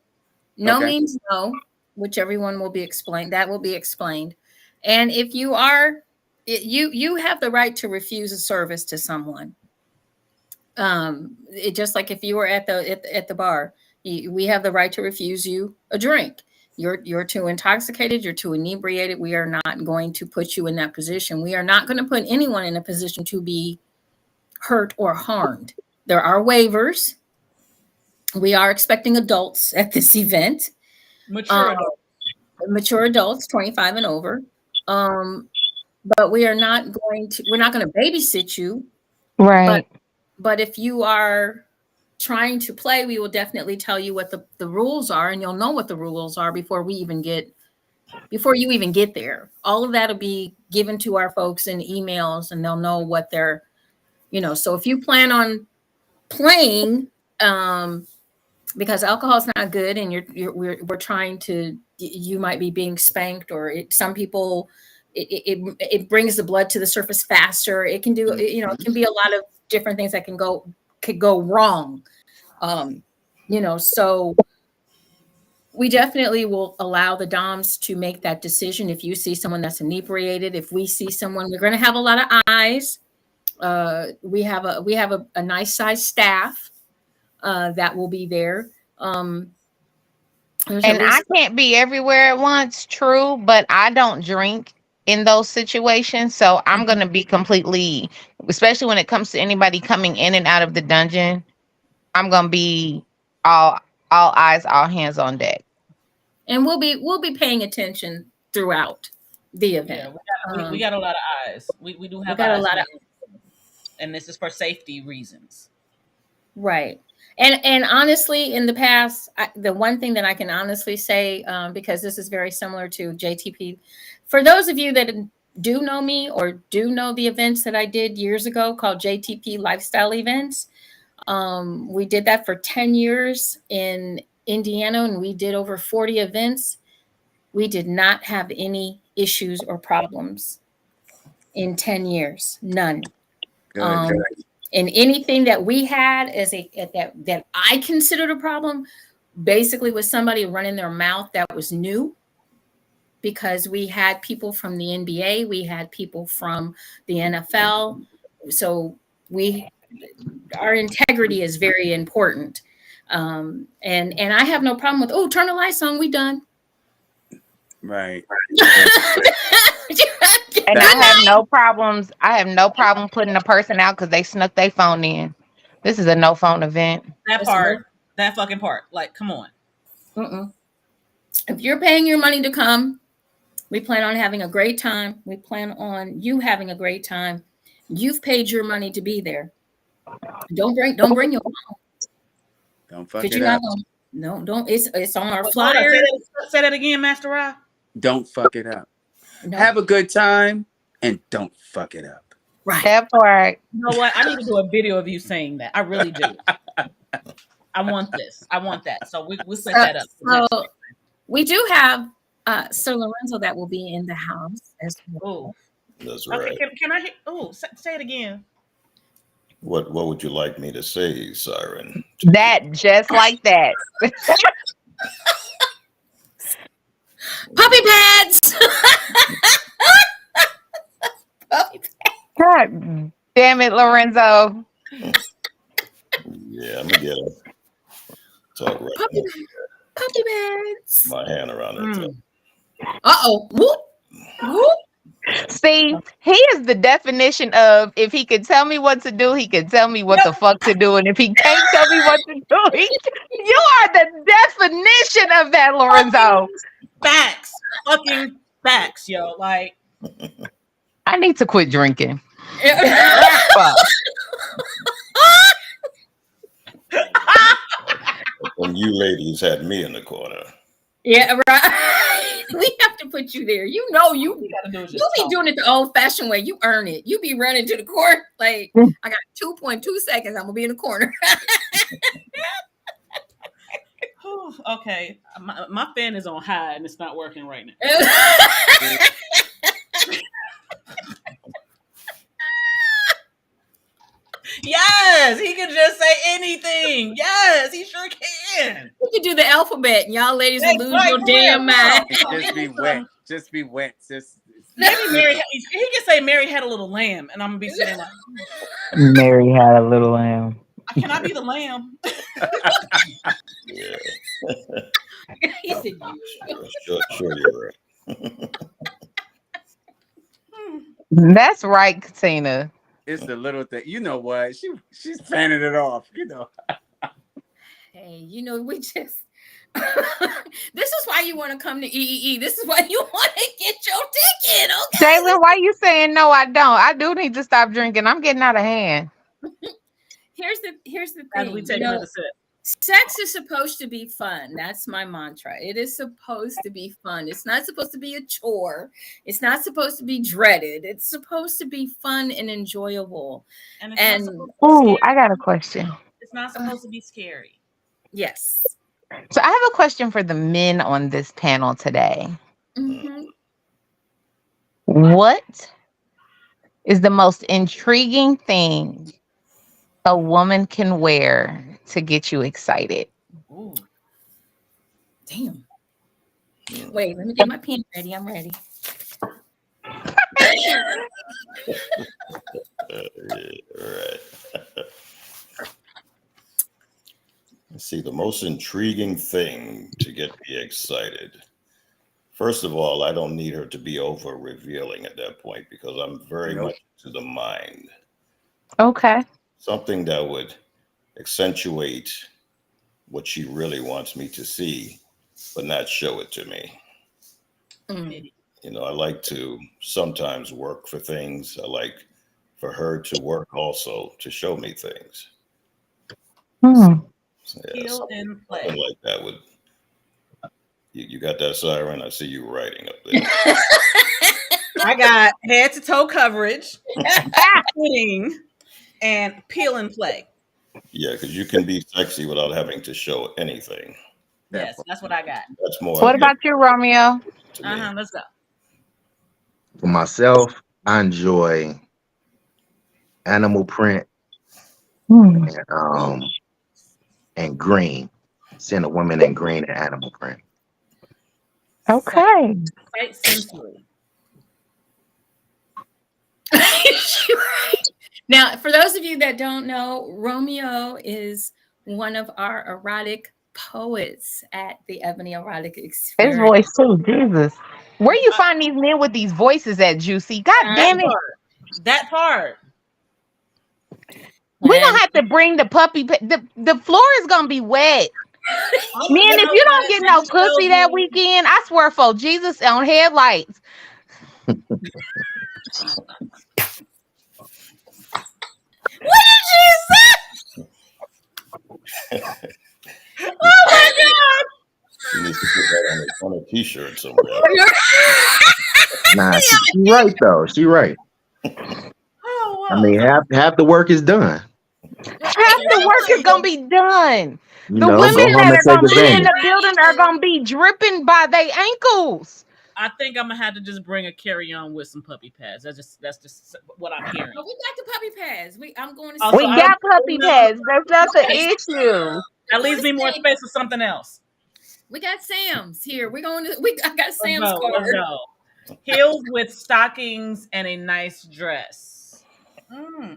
No means no, which everyone will be explained. That will be explained. And if you are, you have the right to refuse a service to someone. Just like if you were at the bar, we have the right to refuse you a drink. You're too intoxicated, you're too inebriated. We are not going to put you in that position. We are not going to put anyone in a position to be hurt or harmed. There are waivers. We are expecting adults at this event. Mature adults, 25 and over. But we're not going to babysit you.
Right.
But if you are trying to play, we will definitely tell you what the rules are, and you'll know what the rules are before you even get there. All of that will be given to our folks in emails, and they'll know what they're, so if you plan on playing, because alcohol is not good, and we're trying to, you might be being spanked, or some people, it brings the blood to the surface faster. It can do, it can be a lot of different things that could go wrong. So we definitely will allow the DOMs to make that decision. If you see someone that's inebriated, if we see someone, we're going to have a lot of eyes. We have a nice sized staff that will be there.
And I can't be everywhere at once, true, but I don't drink in those situations. So I'm going to be completely, especially when it comes to anybody coming in and out of the dungeon, I'm going to be all eyes, all hands on deck.
And we'll be paying attention throughout the event.
Yeah, we got a lot of eyes. We do have a lot of eyes. And this is for safety reasons.
Right. And honestly, in the past, the one thing that I can honestly say, because this is very similar to JTP, for those of you that do know me or do know the events that I did years ago called JTP Lifestyle Events, we did that for 10 years in Indiana, and we did over 40 events. We did not have any issues or problems in 10 years, none. Good. And anything that we had that I considered a problem, basically was somebody running their mouth that was new, because we had people from the NBA, we had people from the NFL, so our integrity is very important. And I have no problem with, turn the lights on, we done.
Right.
And I have no problems. I have no problem putting a person out because they snuck their phone in. This is a no phone event.
That fucking part. Like, come on.
If you're paying your money to come, we plan on having a great time. We plan on you having a great time. You've paid your money to be there. Don't bring your phone.
Don't fuck it up.
No, don't. It's on our flyer.
Say that again, Master Ra.
don't fuck it up.
No.
Have a good time and don't fuck it up.
Right.
That part.
You know what? I need to do a video of you saying that. I really do. I want this. I want that. So we'll set that up.
So we do have Sir Lorenzo that will be in the house as well.
That's
Okay,
right.
can I hear? Oh, say it again.
What would you like me to say, Siren?
That just like that.
Puppy pads. Puppy pads.
God damn it, Lorenzo.
Yeah, I'm gonna get him. Talk right
Puppy,
now.
puppy pads.
My hand around that thing.
Uh-oh. Whoop. Whoop.
See, he is the definition of if he could tell me what to do, he could tell me what the fuck to do. And if he can't tell me what to do, you are the definition of that, Lorenzo.
Facts. Fucking facts, yo. Like,
I need to quit drinking. Fuck.
And you ladies had me in the corner.
Yeah, right. We have to put you there. You know you
gotta do is just
you be
talk.
doing it the old-fashioned way. You earn it. You be running to the court like I got 2.2 seconds. I'm gonna be in the corner.
Whew, okay, my fan is on high and it's not working right now. Yes, he can just say anything. Yes, he sure can.
You can do the alphabet, and y'all ladies will lose
Right,
your
for
damn
real.
mind.
Just be wet. Just be wet. Just
Maybe Mary, he can say Mary had a little lamb, and I'm gonna be saying like,
Mary had a little lamb.
can I be the lamb?
Yeah,
He said,
sure you're right.
That's right, Katina.
it's the little thing. You know what? She's fanning it off. You know.
hey, you know, we just this is why you want to come to EEE. This is why you want to get your ticket, okay?
Jalen, why you saying no? I don't. I do need to stop drinking. I'm getting out of hand.
Here's the
As we
thing.
take
You know,
another sip.
sex is supposed to be fun. That's my mantra. It is supposed to be fun. It's not supposed to be a chore. It's not supposed to be dreaded. It's supposed to be fun and enjoyable.
And it's
And
not supposed to be
Ooh,
scary.
I got a question.
It's not supposed to be scary.
yes.
So I have a question for the men on this panel today.
Mhm.
What is the most intriguing thing a woman can wear to get you excited?
Ooh.
Damn. Wait, let me get my pen ready. I'm ready.
Right. See, the most intriguing thing to get me excited. First of all, I don't need her to be over revealing at that point because I'm very
Nope.
much to the mind.
Okay.
Something that would accentuate what she really wants me to see, but not show it to me.
Mm.
You know, I like to sometimes work for things. I like for her to work also to show me things.
Hmm.
So, yeah,
Feel
something
and play.
like that would. You got that, Siren? I see you writing up there.
I got head to toe coverage, fitting, and peel and play.
Yeah, because you can be sexy without having to show anything.
Yes, that's what I got.
That's more.
What about you, Romeo?
to me.
Let's go.
For myself, I enjoy animal print
Hmm.
and green. Seeing a woman in green and animal print.
Okay.
Quite sensory.
Now, for those of you that don't know, Romeo is one of our erotic poets at the Ebony Erotic
His
Experience.
voice too, Jesus. Where you find these men with these voices at, JewCee? God damn it.
That part.
We're gonna have to bring the puppy. The floor is gonna be wet.
Oh,
Man, if you don't get no
just
pussy that
tells me-
weekend, I swear for Jesus on headlights.
Oh my God!
You need to put that on the on a T-shirt somewhere.
Nah, she right though. She right.
Oh
I
wow.
mean, half the work is done.
Half the work is gonna be done.
You
The
know,
women
go home
that
and
are
take
gonna be in
advantage.
the building are gonna be dripping by their ankles.
I think I'm gonna have to just bring a carry-on with some puppy pads. That's just what I'm hearing.
Oh, we got the puppy pads. I'm going to
Also,
We
say.
I
got puppy
no,
pads. That's not the
Okay,
issue.
that
going
leaves
to
me more
say,
space for something else.
we got Sam's here. I got
Let's
Sam's
go. Let's
card.
go. Heels with stockings and a nice dress.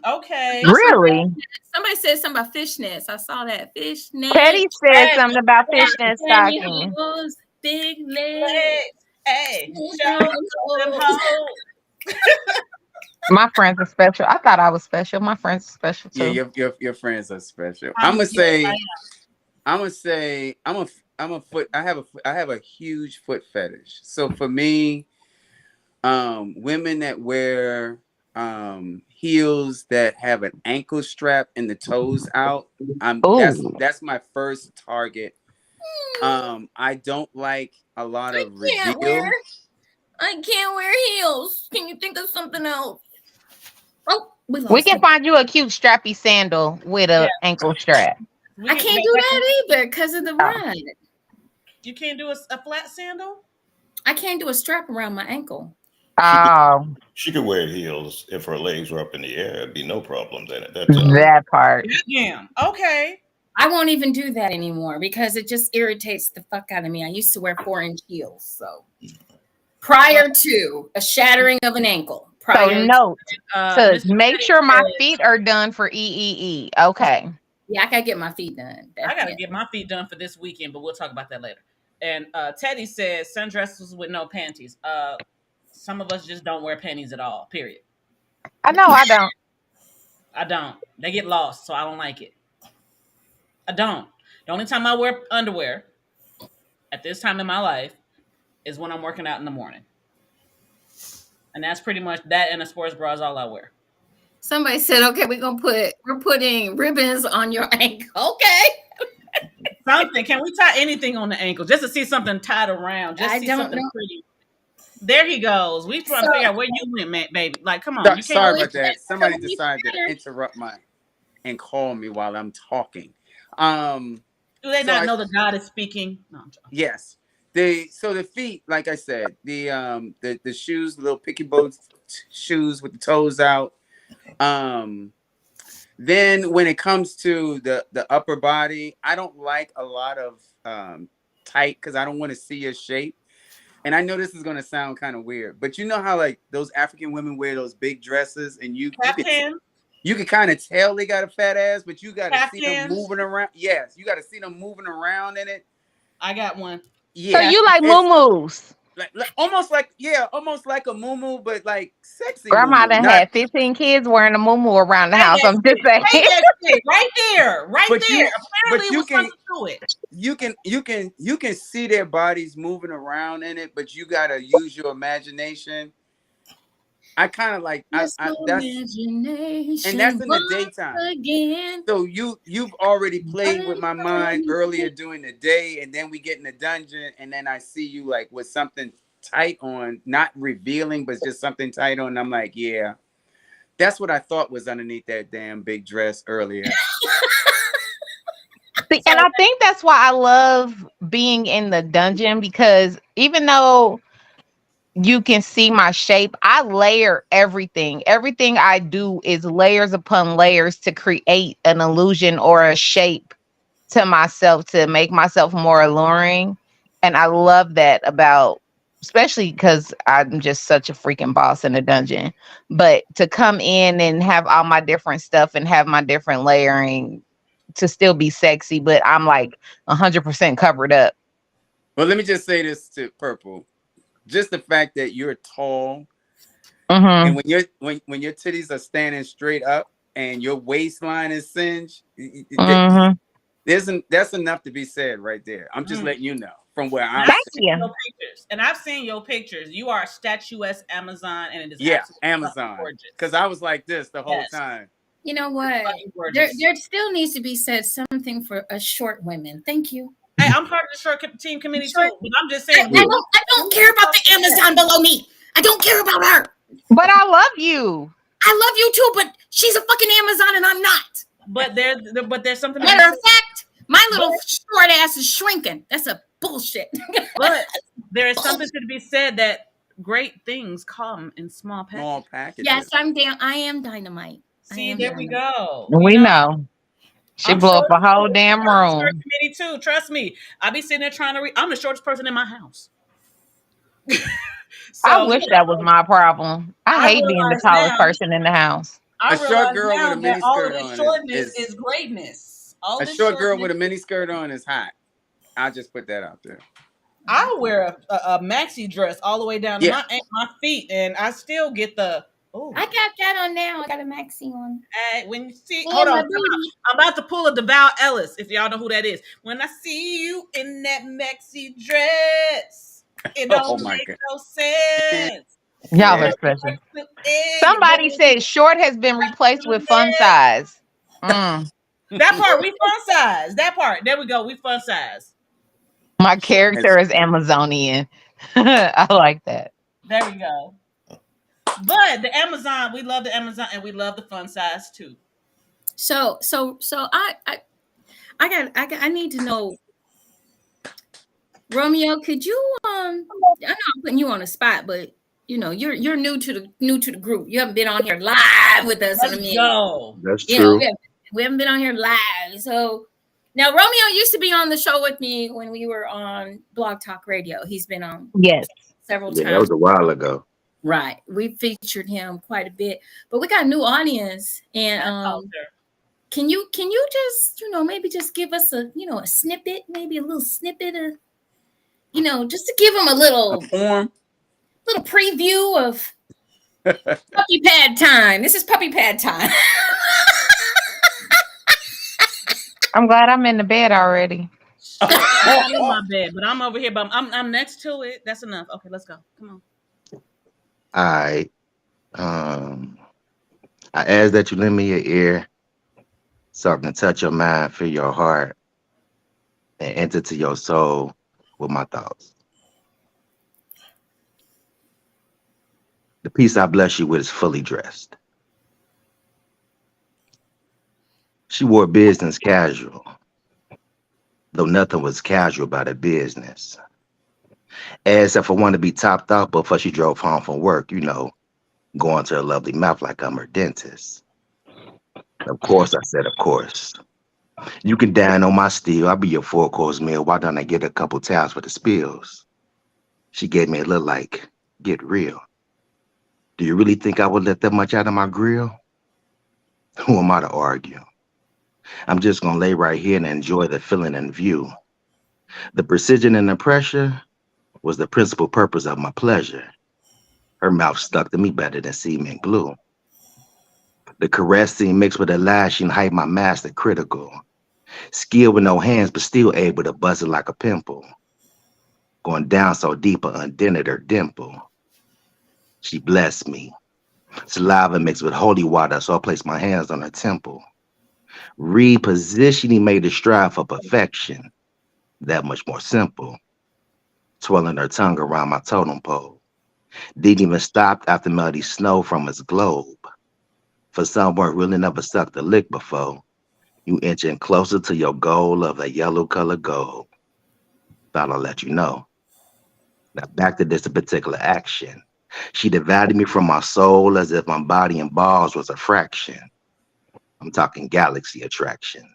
Okay.
Really?
Somebody said something about fishnets. I saw that fishnet.
Petty said
Hey,
something about
hey,
fishnet
Candy
stocking.
holes, big legs.
hey, hey,
smooth
show
down
them
holes.
hoes.
My friends are special. I thought I was special. My friends are special
Yeah,
too.
your friends are special.
I'm
I'm
yes,
gonna say I'm a foot. I have a huge foot fetish. So for me, women that wear heels that have an ankle strap and the toes out,
Ooh.
that's my first target. I don't like a lot
I
of
can't wear.
reveal.
I can't wear heels. Can you think of something else? Oh, we
We
lost
can
him.
find you a cute strappy sandal with
yeah.
a ankle strap.
We
I
can,
can't do that either because of the
Oh.
ride.
you can't do a flat sandal?
I can't do a strap around my ankle.
She could
Oh,
she could wear heels if her legs were up in the air. It'd be no problem then at that time.
that part.
Yeah. Okay.
I won't even do that anymore because it just irritates the fuck out of me. I used to wear 4-inch heels. So prior to a shattering of an ankle,
So
prior to,
note to
Mr.
make
Petty
sure my
said,
feet are done for EEE. Okay.
yeah, I gotta get my feet done.
I gotta
Yeah.
get my feet done for this weekend, but we'll talk about that later. And Teddy says sundresses with no panties. Some of us just don't wear panties at all. Period.
I know I don't.
I don't. They get lost, so I don't like it. I don't. The only time I wear underwear at this time in my life is when I'm working out in the morning. And that's pretty much that, and a sports bra is all I wear.
Somebody said, okay, we're putting ribbons on your ankle. Okay.
Something. Can we tie anything on the ankle just to see something tied around? Just
I
see
don't
something
know.
pretty. There he goes. We trying to
So-
figure out where you went, man, baby. Like, come on. You can't.
Sorry
we
about that.
can't-
Somebody
we
decided to
can't-
interrupt and call me while I'm talking.
Do they
So
not know that God is speaking? No, I'm joking.
Yes. The feet, like I said, the shoes, little picky boat shoes with the toes out. Then when it comes to the upper body, I don't like a lot of tight because I don't want to see your shape. And I know this is gonna sound kind of weird, but you know how like those African women wear those big dresses and you can kind of tell they got a fat ass, but you got to see them moving around. Yes, you got to see them moving around in it.
I got one.
So
Yeah,
you like moo-moos.
almost like a muumuu, but like sexy
Grandma
muumuu.
done
Not,
had 15 kids wearing a moo around the house. I'm just saying.
Right there.
but
Apparently,
but
it was something to it.
you can see their bodies moving around in it, but you gotta use your imagination. I kind of like that's and that's in the daytime.
Again.
So you've already played with my mind earlier during the day, and then we get in the dungeon, and then I see you like with something tight on, not revealing, but just something tight on. And I'm like, yeah, that's what I thought was underneath that damn big dress earlier.
See, and I think that's why I love being in the dungeon because even though you can see my shape, I layer everything. Everything I do is layers upon layers to create an illusion or a shape to myself to make myself more alluring. And I love that about, especially because I'm just such a freaking boss in the dungeon. But to come in and have all my different stuff and have my different layering to still be sexy, but I'm like 100% covered up.
Well, let me just say this to Purple. Just the fact that you're tall,
Mm-hmm.
and when your titties are standing straight up and your waistline is singed,
Mm-hmm.
that's enough to be said right there. I'm just letting you know from where I'm.
Thank you.
I've seen your pictures. You are a statuesque Amazon, and it is
Amazon.
gorgeous.
Because I was like this the whole time.
You know what? There still needs to be said something for us short women. Thank you.
I I'm part of the short team committee
Sure.
too. But I'm just saying,
I don't care about the Amazon below me. I don't care about her.
But I love you.
I love you too, but she's a fucking Amazon and I'm not.
but there's something.
Matter of fact, my little short ass is shrinking. That's a bullshit.
But there is something to be said that great things come in small packages.
Small packages.
Yes, I am dynamite.
See, there we go.
We know. She
I'm
blew up
short
a whole
too.
damn
I'm
room.
short committee too. Trust me. I be sitting there trying to read. I'm the shortest person in my house.
I wish that was my problem. I hate being the
realize
tallest
now-
person in the house.
I
A short
realize
girl
now
with a
that all of
miniskirt
this
on
shortness
is
is greatness. All
a
this
short girl with a
shortness-
miniskirt on is hot. I'll just put that out there.
I wear a maxi dress all the way down to my feet, and I still get the. Oh,
I got that on now. I got a maxi on.
when you see,
And
hold
my
on,
booty.
I'm about to pull a DeVal Ellis. If y'all know who that is, when I see you in that maxi dress, it don't
my
make
God.
no sense.
Y'all are special. Somebody said short has been replaced with fun size.
That part, we fun size. That part, there we go. We fun size.
My character is Amazonian. I like that.
There we go. But the Amazon, we love the Amazon, and we love the fun size too.
So I need to know, Romeo, could you I know I'm putting you on the spot, but you know you're new to the group. You haven't been on here live with us in a minute.
Go.
That's
You
true.
know, we haven't been on here live. So now Romeo used to be on the show with me when we were on Blog Talk Radio. He's been on
Yes.
several
Yeah, that
times.
was a while ago.
Right. We featured him quite a bit. But we got a new audience. And can you just, maybe just give us a snippet, maybe a little snippet of, just to give them a little preview of puppy pad time. This is puppy pad time.
I'm glad I'm in the bed already.
I'm in my bed, but I'm over here, but I'm next to it. That's enough. Okay, let's go. Come on.
All right. I ask that you lend me your ear so I can touch your mind, feel your heart, and enter to your soul with my thoughts. The piece I bless you with is fully dressed. She wore business casual, though nothing was casual about her business. As if I wanted to be topped off before she drove home from work, going to her lovely mouth like I'm her dentist. Of course, I said, of course. You can dine on my steel. I'll be your 4-course meal. Why don't I get a couple towels for the spills? She gave me a look like, get real. Do you really think I would let that much out of my grill? Who am I to argue? I'm just going to lay right here and enjoy the feeling and view. The precision and the pressure was the principal purpose of my pleasure. Her mouth stuck to me better than cement glue. The caressing mixed with the lashing hype my master critical. Skill with no hands, but still able to buzz it like a pimple. Going down so deep I undented her dimple. She blessed me. Saliva mixed with holy water, so I placed my hands on her temple. Repositioning made the strive for perfection. That much more simple. Twirling her tongue around my totem pole. Didn't even stop after melody snow from its globe. For someone really never sucked a lick before, you inching closer to your goal of a yellow color gold. Thought I'll let you know. Now back to this particular action. She divided me from my soul as if my body and balls was a fraction. I'm talking galaxy attraction.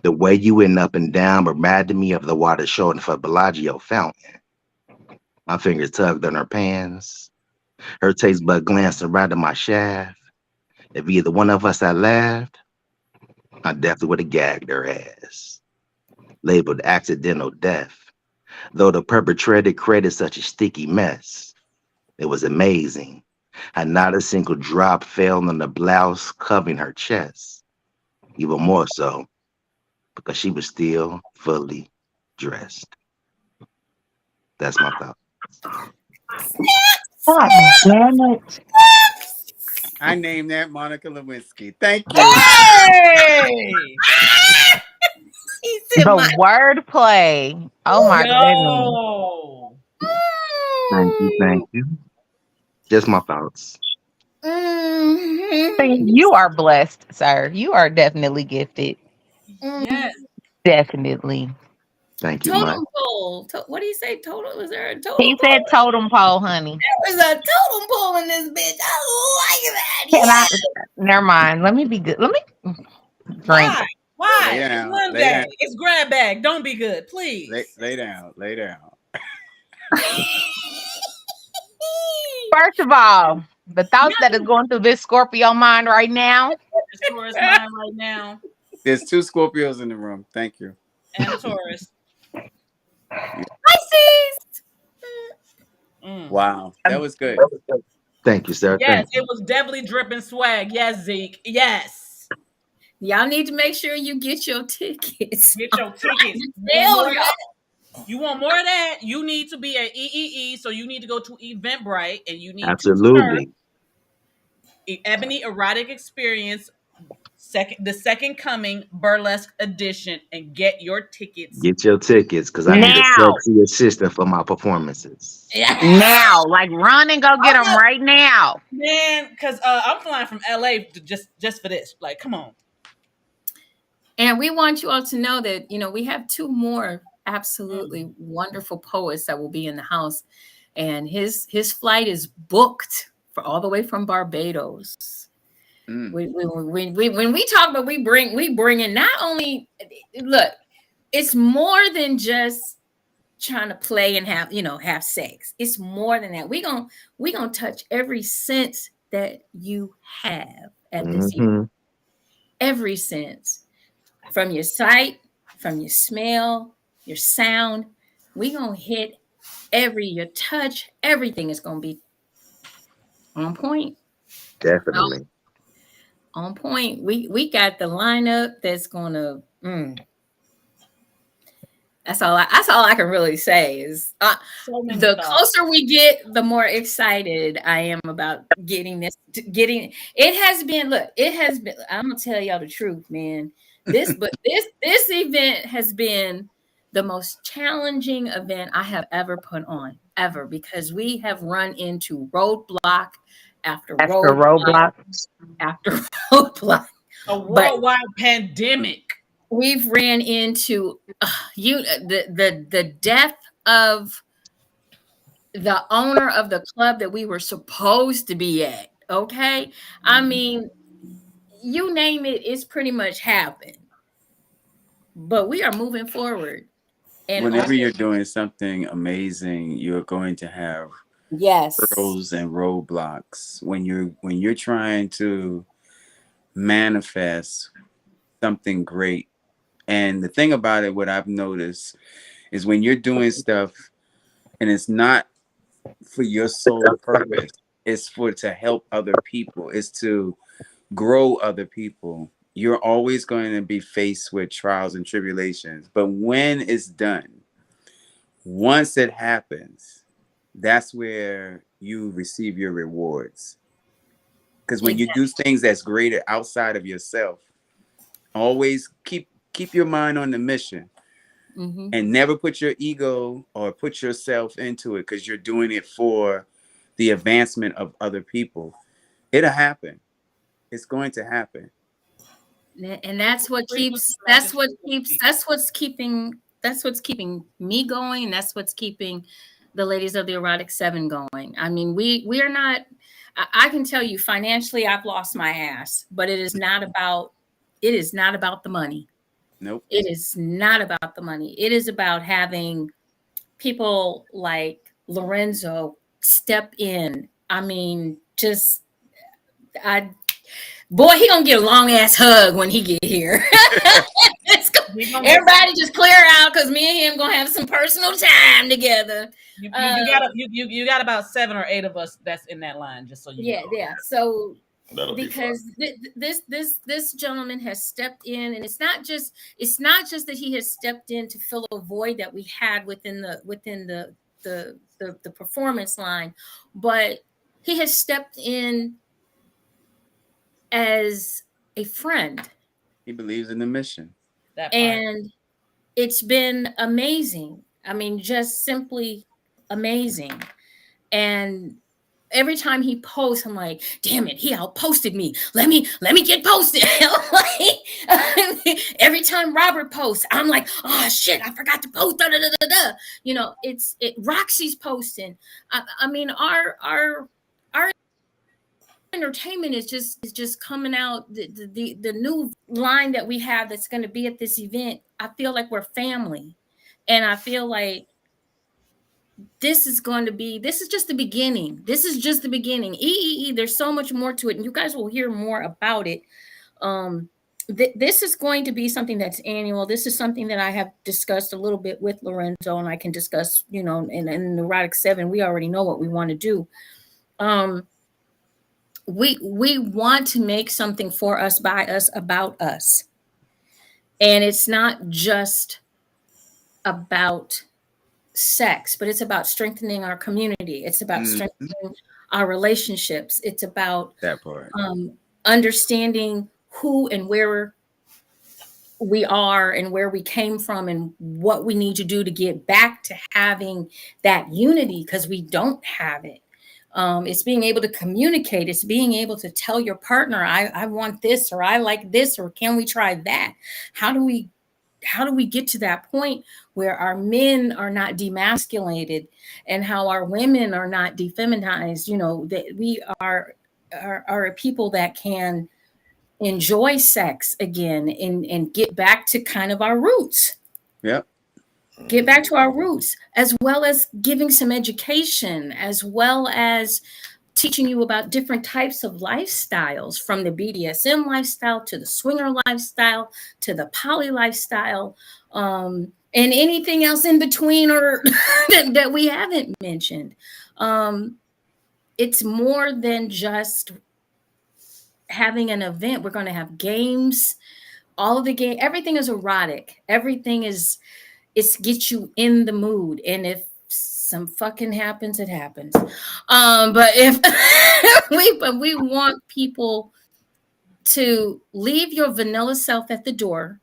The way you went up and down reminded me of the water shortened for Bellagio fountain. My fingers tugged on her pants. Her taste bud glanced around at my shaft. If either one of us had laughed, I definitely would have gagged her ass. Labeled accidental death. Though the perpetrator created such a sticky mess. It was amazing how not a single drop fell on the blouse covering her chest. Even more so, because she was still fully dressed. That's my thought.
God damn it.
I named that Monica Lewinsky. Thank you.
Hey!
He said,
The
"My
wordplay. Oh my goodness.
Yo.
Thank you. Just my thoughts.
You are blessed, sir. You are definitely gifted.
Yes.
Definitely.
Thank you much.
totem pole. What do you say? Totem? Was there a totem
He said
pole?
totem pole, honey.
There's a totem pole in this bitch. I like that.
Can I?
Yeah.
Never mind. Let me be good. Let me drink.
Why?
Lay
Why? It's
down. Lay down.
Monday. It's grab bag. Don't be good, please.
Lay down. Lay down.
First of all, the thoughts that is going through this Scorpio mind right now.
It's Taurus mine right now,
There's 2 Scorpios in the room. Thank you.
and a Taurus.
Pisces.
Mm.
Wow, that was good.
Thank you, sir.
Yes,
Thank you.
it was definitely dripping swag. Yes, Zeke. Yes.
Y'all need to make sure you get your tickets.
Get your tickets.
Hell, y'all.
You want more of that? You need to be at EEE, so you need to go to Eventbrite and you need to search
Absolutely.
Ebony Erotic Experience the second coming burlesque edition and get your tickets.
Get your tickets because I need a
Now.
sexy assistant for my performances.
Now. Like run and go get them right now.
Man, because I'm flying from LA just for this. Like, come on.
And we want you all to know that, we have 2 more absolutely wonderful poets that will be in the house. And his flight is booked for all the way from Barbados.
Mm.
When we talk about we bring in not only, look, it's more than just trying to play and have sex. It's more than that. We gonna touch every sense that you have at this event. Every sense. From your sight, from your smell, your sound, we gonna hit your touch, everything is gonna be on point.
Definitely.
On point. We got the lineup that's gonna. That's all I can really say is the closer we get, the more excited I am about getting this. It has been. Look, it has been. I'm gonna tell y'all the truth, man. This event has been the most challenging event I have ever put on, ever, because we have run into roadblock after roadblock after roadblock.
A worldwide pandemic.
We've ran into the death of the owner of the club that we were supposed to be at. Okay, I mean, you name it, it's pretty much happened. But we are moving forward. And
whenever you're doing something amazing, you're going to have hurdles and roadblocks. When you're trying to manifest something great. And the thing about it, what I've noticed is when you're doing stuff and it's not for your sole purpose, it's to help other people, it's to grow other people. You're always going to be faced with trials and tribulations. But when it's done, once it happens, that's where you receive your rewards. Because when you do things that's greater outside of yourself, always keep your mind on the mission. And never put your ego or put yourself into it, because you're doing it for the advancement of other people. It'll happen. It's going to happen.
And that's what's keeping me going, and that's what's keeping the ladies of the Erotic 7 going. I mean, we are not, I can tell you financially I've lost my ass, but it is not about the money.
Nope.
It is not about the money. It is about having people like Lorenzo step in. I mean, boy, he gonna get a long ass hug when he get here. Everybody just clear out, because me and him gonna have some personal time together.
You got about 7 or 8 of us that's in that line, just so you know.
Yeah. So
That'll
because this gentleman has stepped in, and it's not just that he has stepped in to fill a void that we had within the performance line, but he has stepped in as a friend.
He believes in the mission.
That part.
And it's been amazing. I mean, just simply amazing. And every time he posts, I'm like, damn it, he outposted me. Let me get posted. Like, every time Robert posts, I'm like, oh shit, I forgot to post. Da, da, da, da, da. You know, Roxy's posting. I mean, our entertainment is just coming out. The new line that we have that's going to be at this event. I feel like we're family, and I feel like this is just the beginning. This is just the beginning. There's so much more to it, and you guys will hear more about it. Um, this is going to be something that's annual. This is something that I have discussed a little bit with Lorenzo, and I can discuss, in Erotic 7, we already know what we want to do. We want to make something for us, by us, about us. And it's not just about sex, but it's about strengthening our community. It's about strengthening our relationships. It's about
that part.
Understanding who and where we are and where we came from and what we need to do to get back to having that unity, because we don't have it. It's being able to communicate. It's being able to tell your partner, I want this, or I like this, or can we try that? How do we get to that point where our men are not demasculated, and how our women are not defeminized? That we are a people that can enjoy sex again, and get back to kind of our roots.
Yep.
Get back to our roots, as well as giving some education, as well as teaching you about different types of lifestyles, from the BDSM lifestyle to the swinger lifestyle to the poly lifestyle, and anything else in between, or that we haven't mentioned. It's more than just having an event. We're going to have games. All of the game, everything is erotic. Everything is, it's get you in the mood. And if some fucking happens, it happens. But if we want people to leave your vanilla self at the door.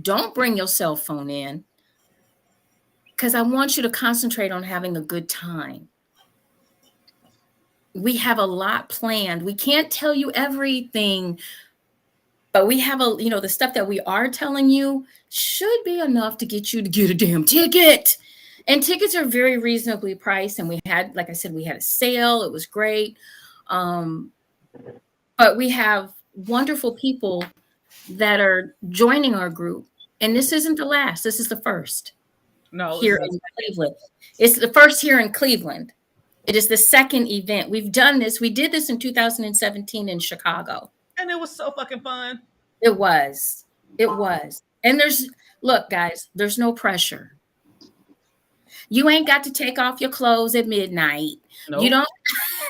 Don't bring your cell phone in, because I want you to concentrate on having a good time. We have a lot planned. We can't tell you everything, but we have the stuff that we are telling you should be enough to get you to get a damn ticket. And tickets are very reasonably priced. And we had, like I said, we had a sale. It was great. But we have wonderful people that are joining our group. And this isn't the last. This is the first.
No,
here in Cleveland. It's the first here in Cleveland. It is the second event. We've done this. We did this in 2017 in Chicago.
And it was so fucking fun.
It was. It was. And look, guys, there's no pressure. You ain't got to take off your clothes at midnight. Nope. You don't.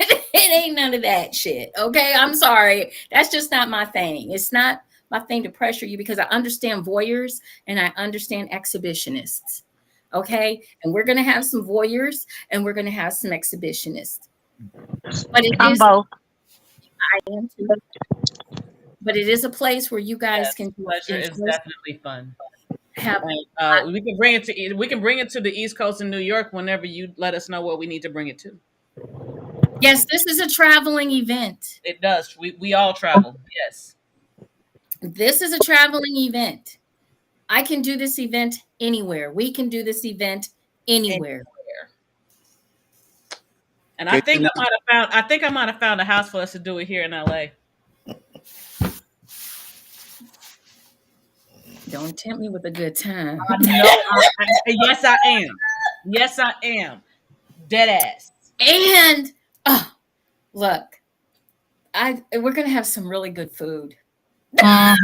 It ain't none of that shit. Okay. I'm sorry. That's just not my thing. It's not my thing to pressure you, because I understand voyeurs and I understand exhibitionists. Okay. And we're going to have some voyeurs and we're going to have some exhibitionists. But I'm both. I am too. But it is a place where you guys can.
Pleasure is definitely fun. We can bring it to the East Coast in New York whenever you let us know what we need to bring it to.
Yes, this is a traveling event.
It does. We all travel. Yes.
This is a traveling event. I can do this event anywhere. We can do this event anywhere.
And I think I might have found a house for us to do it here in LA.
Don't tempt me with a good time.
Yes, I am. Yes, I am. Dead ass.
And look, we're gonna have some really good food.
I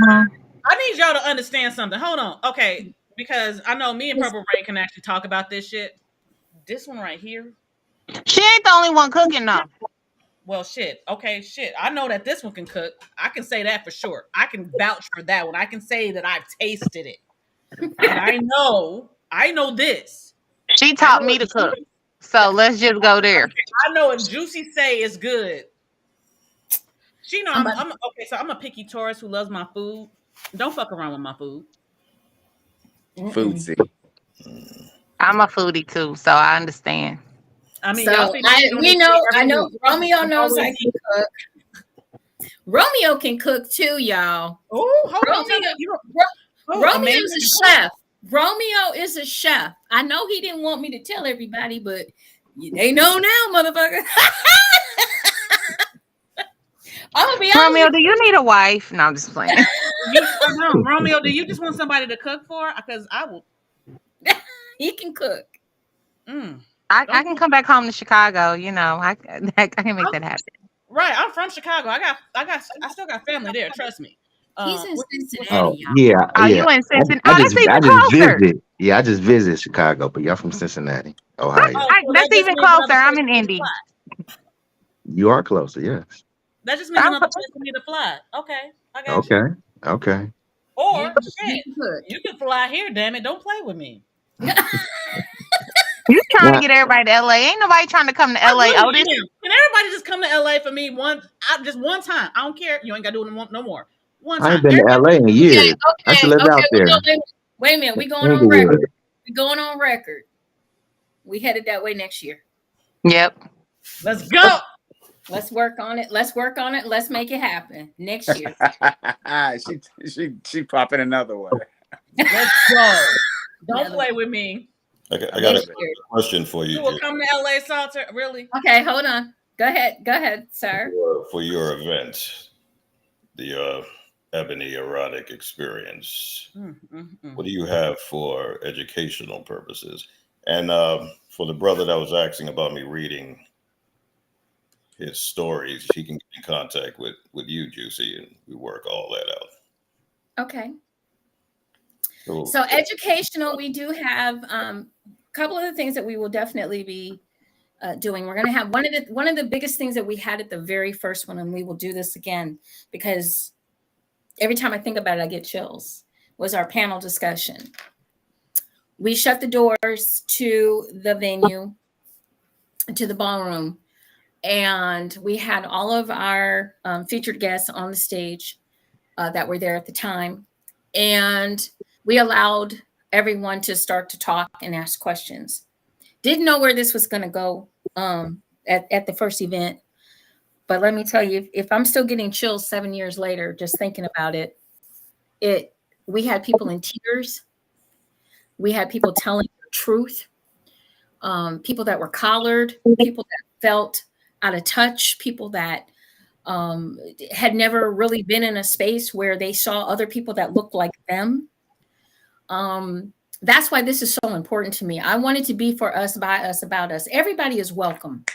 need y'all to understand something. Hold on. Okay, because I know me and Purple Rain can actually talk about this shit. This one right here.
She ain't the only one cooking though.
Well, shit. Okay, shit. I know that this one can cook. I can say that for sure. I can vouch for that one. I can say that I've tasted it. And I know this.
She taught me to cook. So let's just go there.
Okay, I know if JewCee say it's good. She know I'm okay, so I'm a picky tourist who loves my food. Don't fuck around with my food.
Foodsie.
I'm a foodie too, so I understand.
I mean,
So
y'all see me on this shit
I
every
know
week.
Romeo
I'm
knows I
always
can cook. Romeo can cook too, y'all.
oh, hold on.
Romeo,
A man
Romeo's
that can
a
cook?
chef. Romeo is a chef. I know he didn't want me to tell everybody, but they know now, motherfucker. I'm gonna be honest.
Romeo, do you need a wife? No, I'm just playing.
Romeo, do you just want somebody to cook for? Because I will.
He can cook.
I can come back home to Chicago. You know, I can make that happen.
Right, I'm from Chicago. I still got family there. Trust me.
He's in
We're-
Cincinnati,
Oh
y'all.
yeah,
Oh,
yeah.
you in Cincinnati?
I
Oh,
just
that's even
I just
closer.
visit. Yeah, I just visit Chicago, but y'all from Cincinnati, Ohio.
so that
That's
just
even
means
closer.
another
I'm
place
in
for me to
Indy.
fly.
You are closer, yes.
That just means
I'm,
another place for me to fly. Okay, I got you.
Okay, okay.
Or
He
shit,
can cook.
you can fly here. Damn it, don't play with me.
you trying to
Now,
get everybody to LA? Ain't nobody trying to come to
I
LA,
really
Otis.
am. Can everybody just come to LA for me just one time? I don't care. You ain't got to do it no more. One
I
time.
ain't been to
Everybody,
LA in years. I used to live out
We
there,
wait a minute. We going on
Inglewood.
record. We going on record. We headed that way next year.
Yep.
let's go.
Let's work on it. Let's work on it. Let's make it happen next year.
she popping another one.
Let's go. Don't
Another
play with me.
I got
next
a
year.
question for you,
You will
Juicy,
come to LA, Salter? Really?
Okay, hold on. Go ahead, sir.
for your event, the Ebony Erotic Experience. What do you have for educational purposes? And for the brother that was asking about me reading his stories, he can get in contact with you, Juicy, and we work all that out.
Okay.
So,
So educational, we do have a couple of the things that we will definitely be doing. We're going to have one of the biggest things that we had at the very first one, and we will do this again because every time I think about it, I get chills. Was our panel discussion. We shut the doors to the venue, to the ballroom, and we had all of our featured guests on the stage that were there at the time, and we allowed everyone to start to talk and ask questions. Didn't know where this was going to go at the first event, but let me tell you, if I'm still getting chills 7 years later just thinking about it, we had people in tears. We had people telling the truth. People that were collared, people that felt out of touch, people that had never really been in a space where they saw other people that looked like them. That's why this is so important to me. I want it to be for us, by us, about us. Everybody is welcome.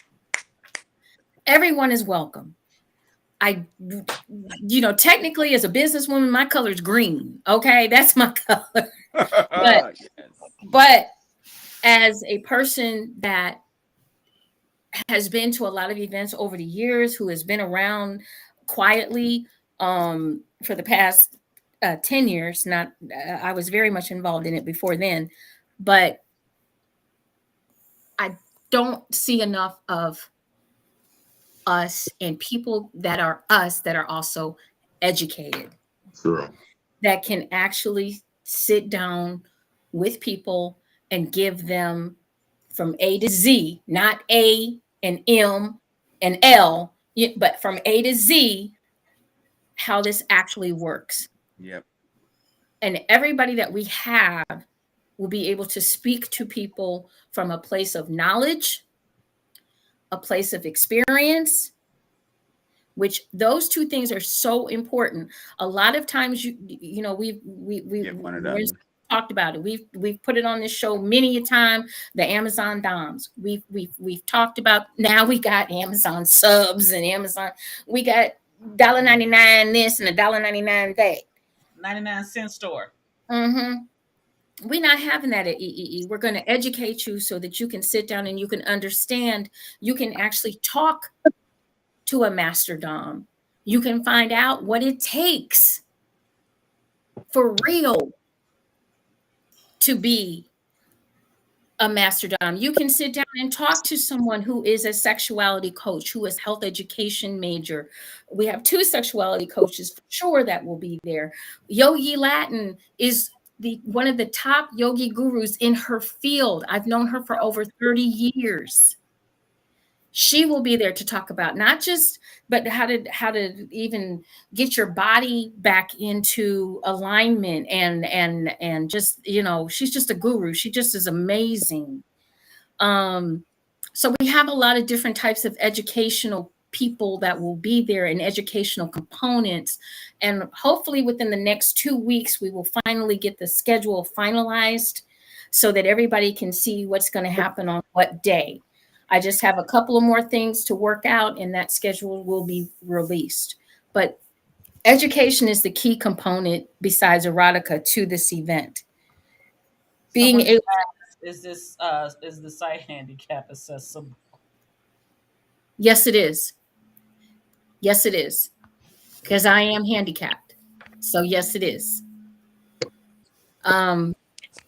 Everyone is welcome. Technically as a businesswoman, my color is green. Okay. That's my color. But as a person that has been to a lot of events over the years, who has been around quietly for the past 10 years, I was very much involved in it before then, but I don't see enough of us and people that are us that are also educated.
Sure.
That can actually sit down with people and give them from A to Z, not A and M and L, but from A to Z, how this actually works.
Yep.
And everybody that we have will be able to speak to people from a place of knowledge, a place of experience, which those two things are so important. A lot of times, we've talked about it. We've put it on this show many a time. The Amazon Doms. We've talked about. Now we got Amazon subs and Amazon. We got $1.99 this and $1.99 that.
99-cent store.
We're not having that at EEE. We're going to educate you so that you can sit down and you can understand. You can actually talk to a master dom. You can find out what it takes for real to be a master dom. You can sit down and talk to someone who is a sexuality coach, who is health education major. We have 2 sexuality coaches for sure that will be there. Yogi Latin is one of the top yogi gurus in her field. I've known her for over 30 years. She will be there to talk about not just, but how to even get your body back into alignment and just, she's just a guru. She just is amazing. So we have a lot of different types of educational people that will be there and educational components. And hopefully within the next 2 weeks, we will finally get the schedule finalized so that everybody can see what's going to happen on what day. I just have a couple of more things to work out and that schedule will be released. But education is the key component besides erotica to this event. Being
Someone
able
is the sight handicap accessible?
Yes, it is. Yes, it is. Because I am handicapped. So yes, it is.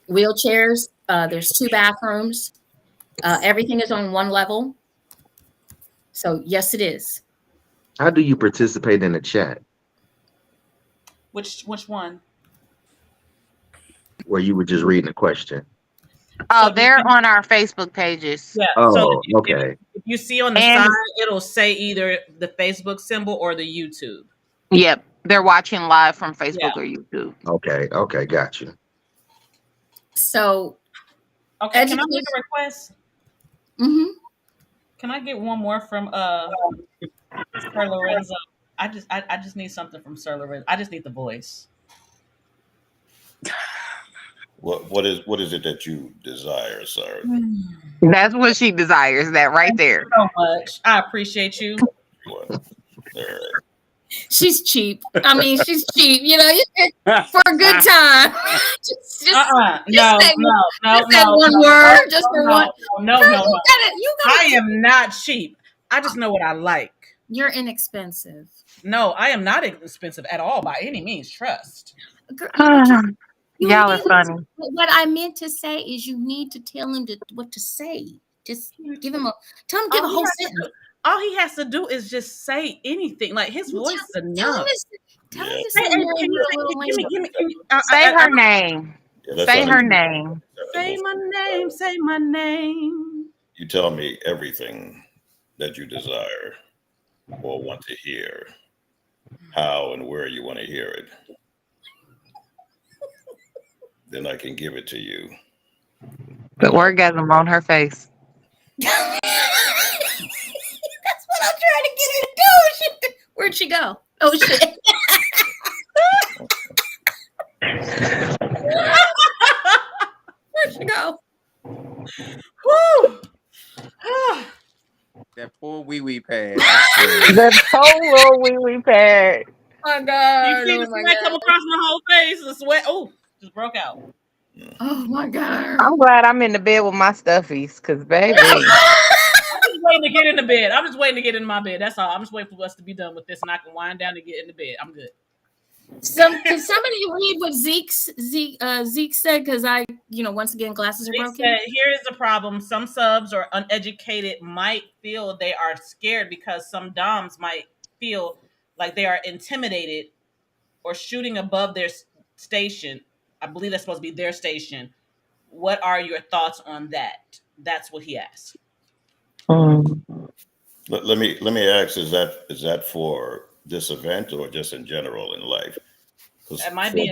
Wheelchairs, there's 2 bathrooms. Everything is on 1 level. So yes, it is.
How do you participate in the chat
Which one?
where you were just reading the question?
Oh,
So
they're on our Facebook pages.
yeah. So
Oh, okay.
if you see on the
And
side, it'll say either the Facebook symbol or the YouTube.
yep, they're watching live from
Yeah.
Facebook or YouTube.
Okay, got you.
So
Okay. Can I make a request?
Mm-hmm.
Can I get one more from Sir Lorenzo? I just need something from Sir Lorenzo. I just need the voice.
What is it that you desire, sir?
That's what she desires. That right there.
So much. I appreciate you.
What? All right.
She's cheap. I mean, she's cheap. For a good time. just
No,
say,
no,
just say one word. Just for one.
No.
You gotta,
I am not cheap. I just know what I like.
You're inexpensive.
No, I am not expensive at all by any means. Trust.
Girl,
Y'all are funny.
What I meant to say is you need to tell him what to say. Just give him give a whole sentence.
All he has to do is just say anything. Like his voice is enough.
Tell him to
Hey,
say
can
more in
you
your little language.
give me,
Say her name.
Yeah,
Say her name.
Say my name. Say my name.
You tell me everything that you desire or want to hear, how and where you want to hear it. Then I can give it to you.
The orgasm on her face.
That's what I'm trying to get her to do. Where'd she go? Oh shit. Where'd she go?
Woo!
That poor wee pad.
The total wee pad.
Oh my god.
You see the sweat come across my whole face. The sweat, just broke out.
Oh my god.
I'm glad I'm in the bed with my stuffies, cause baby.
I'm just waiting to get in the bed. I'm just waiting to get in my bed. That's all. I'm just waiting for us to be done with this, and I can wind down and get in the bed. I'm good.
Can somebody read what Zeke said? Because I, once again, glasses are broken.
Said, here is the problem. Some subs or uneducated might feel they are scared because some doms might feel like they are intimidated or shooting above their station. I believe that's supposed to be their station. What are your thoughts on that? That's what he asked.
Let me ask: Is that for this event or just in general in life?
It might be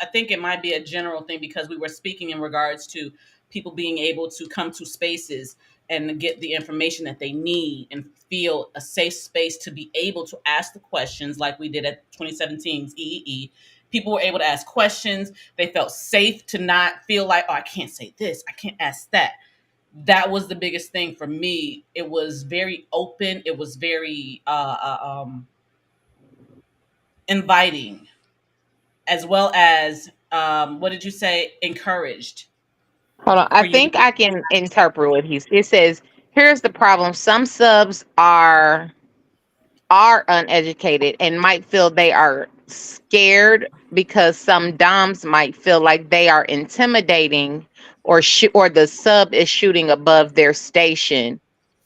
I think it might be a general thing because we were speaking in regards to people being able to come to spaces and get the information that they need and feel a safe space to be able to ask the questions like we did at 2017's EEE. People were able to ask questions. They felt safe to not feel like, oh, I can't say this. I can't ask that. That was the biggest thing for me. It was very open. It was very inviting, as well as, what did you say? Encouraged.
Hold on. I think I can interpret what it says. Here's the problem. Some subs are uneducated and might feel they are scared because some doms might feel like they are intimidating or the sub is shooting above their station.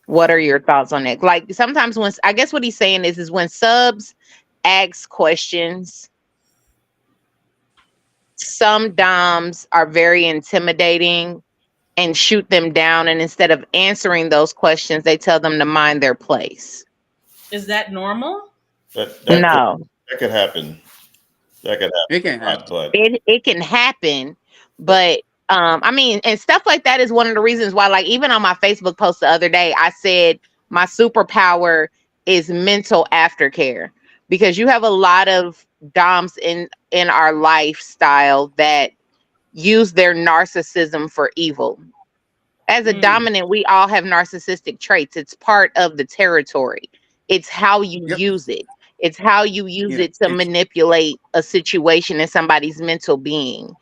What are your thoughts on that? Like sometimes I guess what he's saying is when subs ask questions, some doms are very intimidating and shoot them down, and instead of answering those questions, they tell them to mind their place.
Is that normal?
That
No,
could happen. That could
It
happen
can
a lot,
happen.
but
it can happen, but I mean, and stuff like that is one of the reasons why, like, even on my Facebook post the other day, I said my superpower is mental aftercare, because you have a lot of doms in our lifestyle that use their narcissism for evil. As a
Mm.
dominant, we all have narcissistic traits. It's part of the territory. It's how you
Yep.
use it. It's how you use
Yeah.
it to
It's
manipulate a situation in somebody's mental being.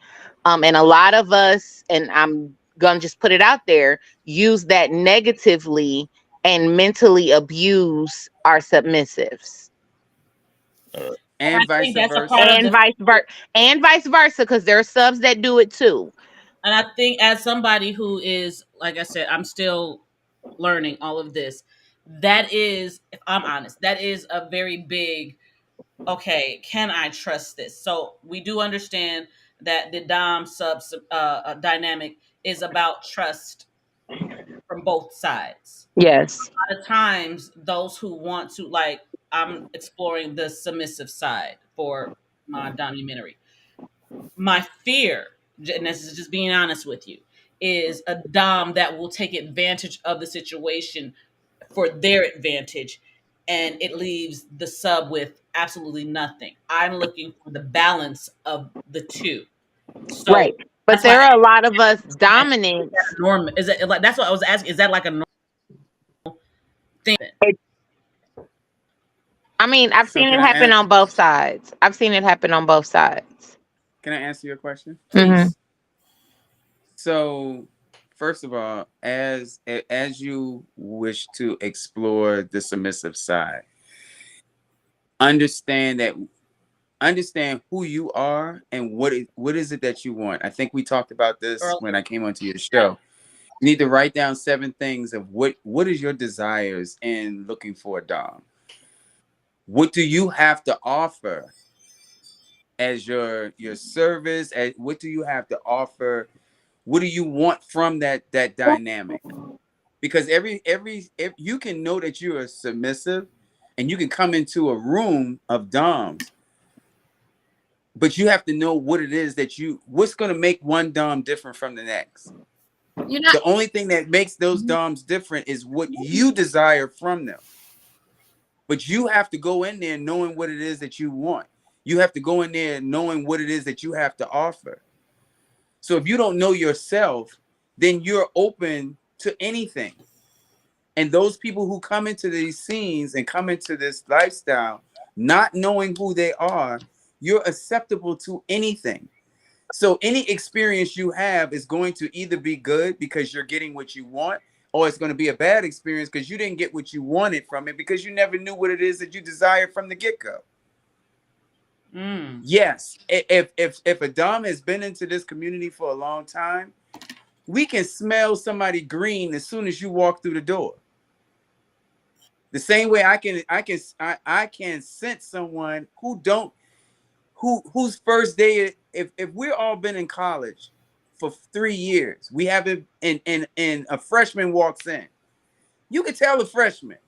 And a lot of us, and I'm gonna just put it out there, use that negatively and mentally abuse our submissives.
uh,
and
I
vice
think that's a part
versa.
of
And
the
vice versa, because there are subs that do it too.
And I think, as somebody who is, like I said, I'm still learning all of this. That is, if I'm honest, that is a very big, okay, can I trust this? So we do understand that the Dom sub dynamic is about trust from both sides.
Yes.
A lot of times, those who want to, like, I'm exploring the submissive side for my documentary. My fear, and this is just being honest with you, is a dom that will take advantage of the situation for their advantage, and it leaves the sub with absolutely nothing. I'm looking for the balance of the two.
Right.
So
But
that's why
there are a lot of us
I asked, is that
dominants.
a norm? Is it like, that's what I was asking? Is that like a normal thing?
I mean, I've
So
seen
can
it
I
happen
ask?
on both sides. I've seen it happen on both sides.
Can I answer your question?
Hmm.
Please.
So, first of all, as you wish to explore the submissive side, understand that understand who you are and what is it that you want. I think we talked about this when
Earlier.
I came onto your show. You need to write down 7 things of what is your desires in looking for a dom. What do you have to offer as your service? What do you have to offer? What do you want from that dynamic? Because every if you can know that you are submissive and you can come into a room of doms, but you have to know what it is that what's going to make one dom different from the next.
You're not.
The only thing that makes those doms different is what you desire from them. But you have to go in there knowing what it is that you want. You have to go in there knowing what it is that you have to offer. So if you don't know yourself, then you're open to anything. And those people who come into these scenes and come into this lifestyle, not knowing who they are, you're acceptable to anything. So any experience you have is going to either be good because you're getting what you want, or it's going to be a bad experience because you didn't get what you wanted from it because you never knew what it is that you desired from the get-go.
Mm.
Yes, if a dom has been into this community for a long time, we can smell somebody green as soon as you walk through the door. The same way I can sense someone whose first day, if we're all been in college for 3 years, we haven't and a freshman walks in, you can tell a freshman.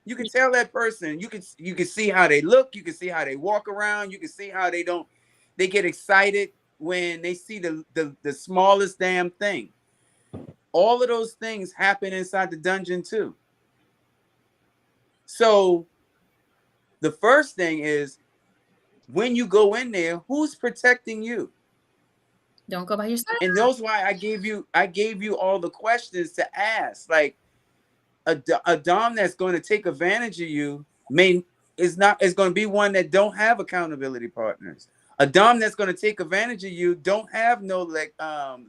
You can tell that person. You can see how they look. You can see how they walk around. You can see how they get excited when they see the smallest damn thing. All of those things happen inside the dungeon too. So the first thing is, when you go in there, who's protecting you?
Don't go by yourself.
And that's why I gave you all the questions to ask. Like a dom that's going to take advantage of you is going to be one that don't have accountability partners. A dom that's going to take advantage of you don't have no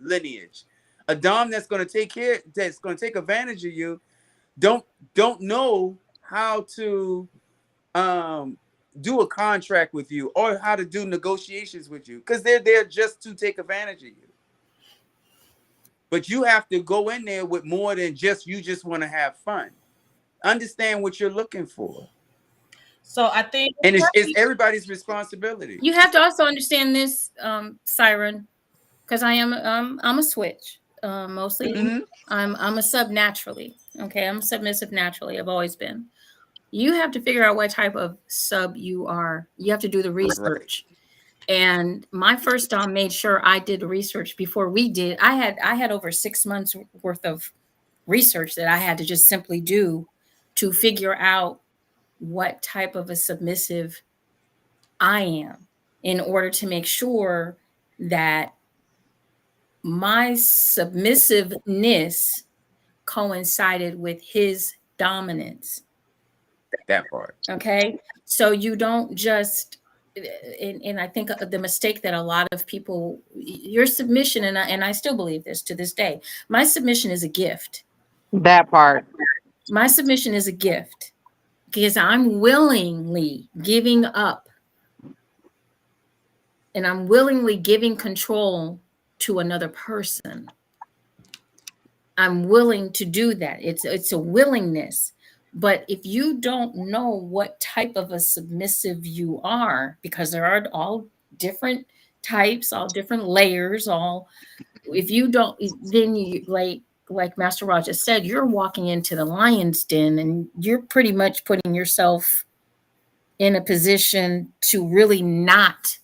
lineage. A dom that's going to take advantage of you don't don't know how to um do a contract with you or how to do negotiations with you, because they're there just to take advantage of you. But you have to go in there with more than just you just want to have fun. Understand what you're looking for.
So I think
And it's everybody's responsibility.
You have to also understand this, Siren, because I'm a switch. Mostly,
Mhm.
I'm a sub naturally. Okay, I'm a submissive naturally. I've always been. You have to figure out what type of sub you are. You have to do the
Right.
research. And my first dom made sure I did the research before we did. I had over 6 months worth of research that I had to just simply do to figure out what type of a submissive I am in order to make sure that my submissiveness coincided with his dominance.
That part.
Okay. So you don't just, and I think the mistake that a lot of people, your submission, and I still believe this to this day, my submission is a gift.
That part.
My submission is a gift because I'm willingly giving up and I'm willingly giving control to another person. I'm willing to do that. It's a willingness. But if you don't know what type of a submissive you are, because there are all different types, all different layers, all if you don't, then you like Master Raja said, you're walking into the lion's den and you're pretty much putting yourself in a position to really not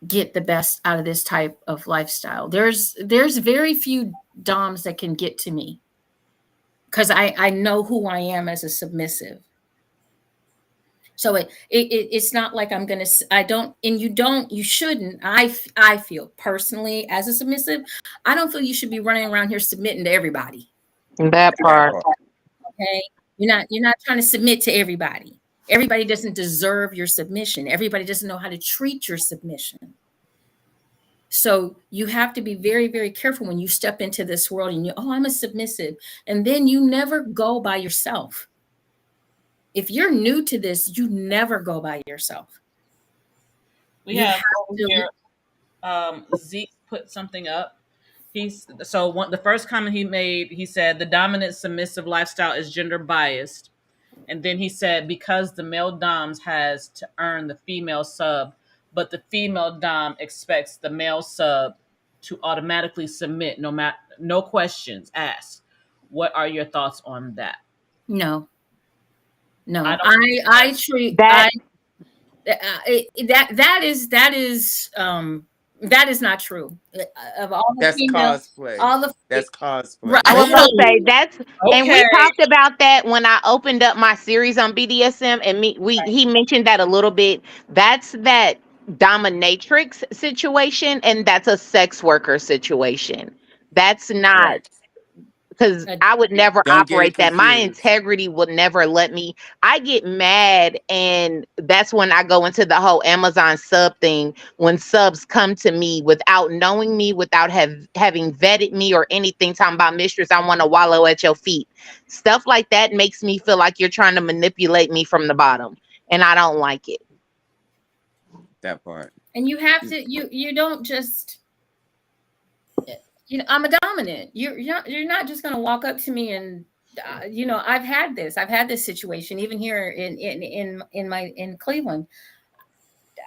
get the best out of this type of lifestyle. There's very few doms that can get to me because I know who I am as a submissive. So it's not like I'm gonna, I don't, and you shouldn't. I feel personally as a submissive, I don't feel you should be running around here submitting to everybody.
That
That
part.
part.
Okay, you're not trying to submit to everybody. Everybody doesn't deserve your submission. Everybody doesn't know how to treat your submission. So you have to be very, very careful when you step into this world and I'm a submissive. And then you never go by yourself. If you're new to this, you never go by yourself.
we
You
have
have
over
to,
here. Zeke put something up. The first comment he made, he said the dominant submissive lifestyle is gender biased, and then he said because the male doms has to earn the female sub, but the female dom expects the male sub to automatically submit no questions asked. What are your thoughts on that?
no,
I
no.
don't.
I treat
That
that is not true. Of all the
That's
female,
cosplay.
all the
That's cosplay.
right.
I was gonna say that's, and we
Okay.
talked about that when I opened up my series on BDSM, and he mentioned that a little bit. That's that dominatrix situation, and that's a sex worker situation. That's not,
Right.
because I would never
Don't get it
operate that. My
confused.
integrity would never let me. I get mad, and that's when I go into the whole Amazon sub thing. When subs come to me without knowing me, without having vetted me or anything, talking about mistress, I want to wallow at your feet. Stuff like that makes me feel like you're trying to manipulate me from the bottom, and I don't like it.
That part.
And you have to, you don't just, I'm a dominant. You're not just going to walk up to me and I've had this situation even here in Cleveland.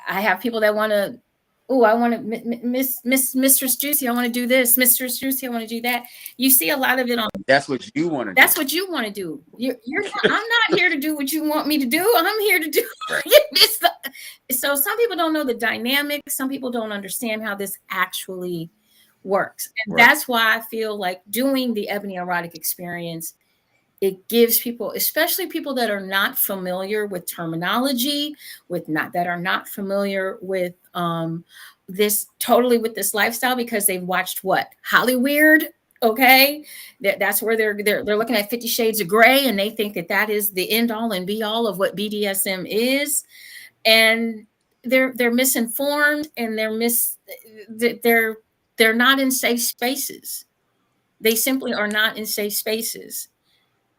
I have people that want to, oh, I want to, Mistress JewCee, I want to do this, Mistress JewCee, I want to do that. You see a lot of it on.
That's what you want to do.
That's what you want to do. I'm not here to do what you want me to do. I'm here to do.
Right.
So some people don't know the dynamic. Some people don't understand how this actually works. And
Right.
that's why I feel like doing the Ebony Erotic experience, it gives people, especially people that are not familiar with terminology, that are not familiar with this lifestyle, because they've watched what? Hollyweird. Okay, that's where they're looking at 50 Shades of Grey, and they think that is the end all and be all of what BDSM is, and they're misinformed, and they're not in safe spaces. They simply are not in safe spaces.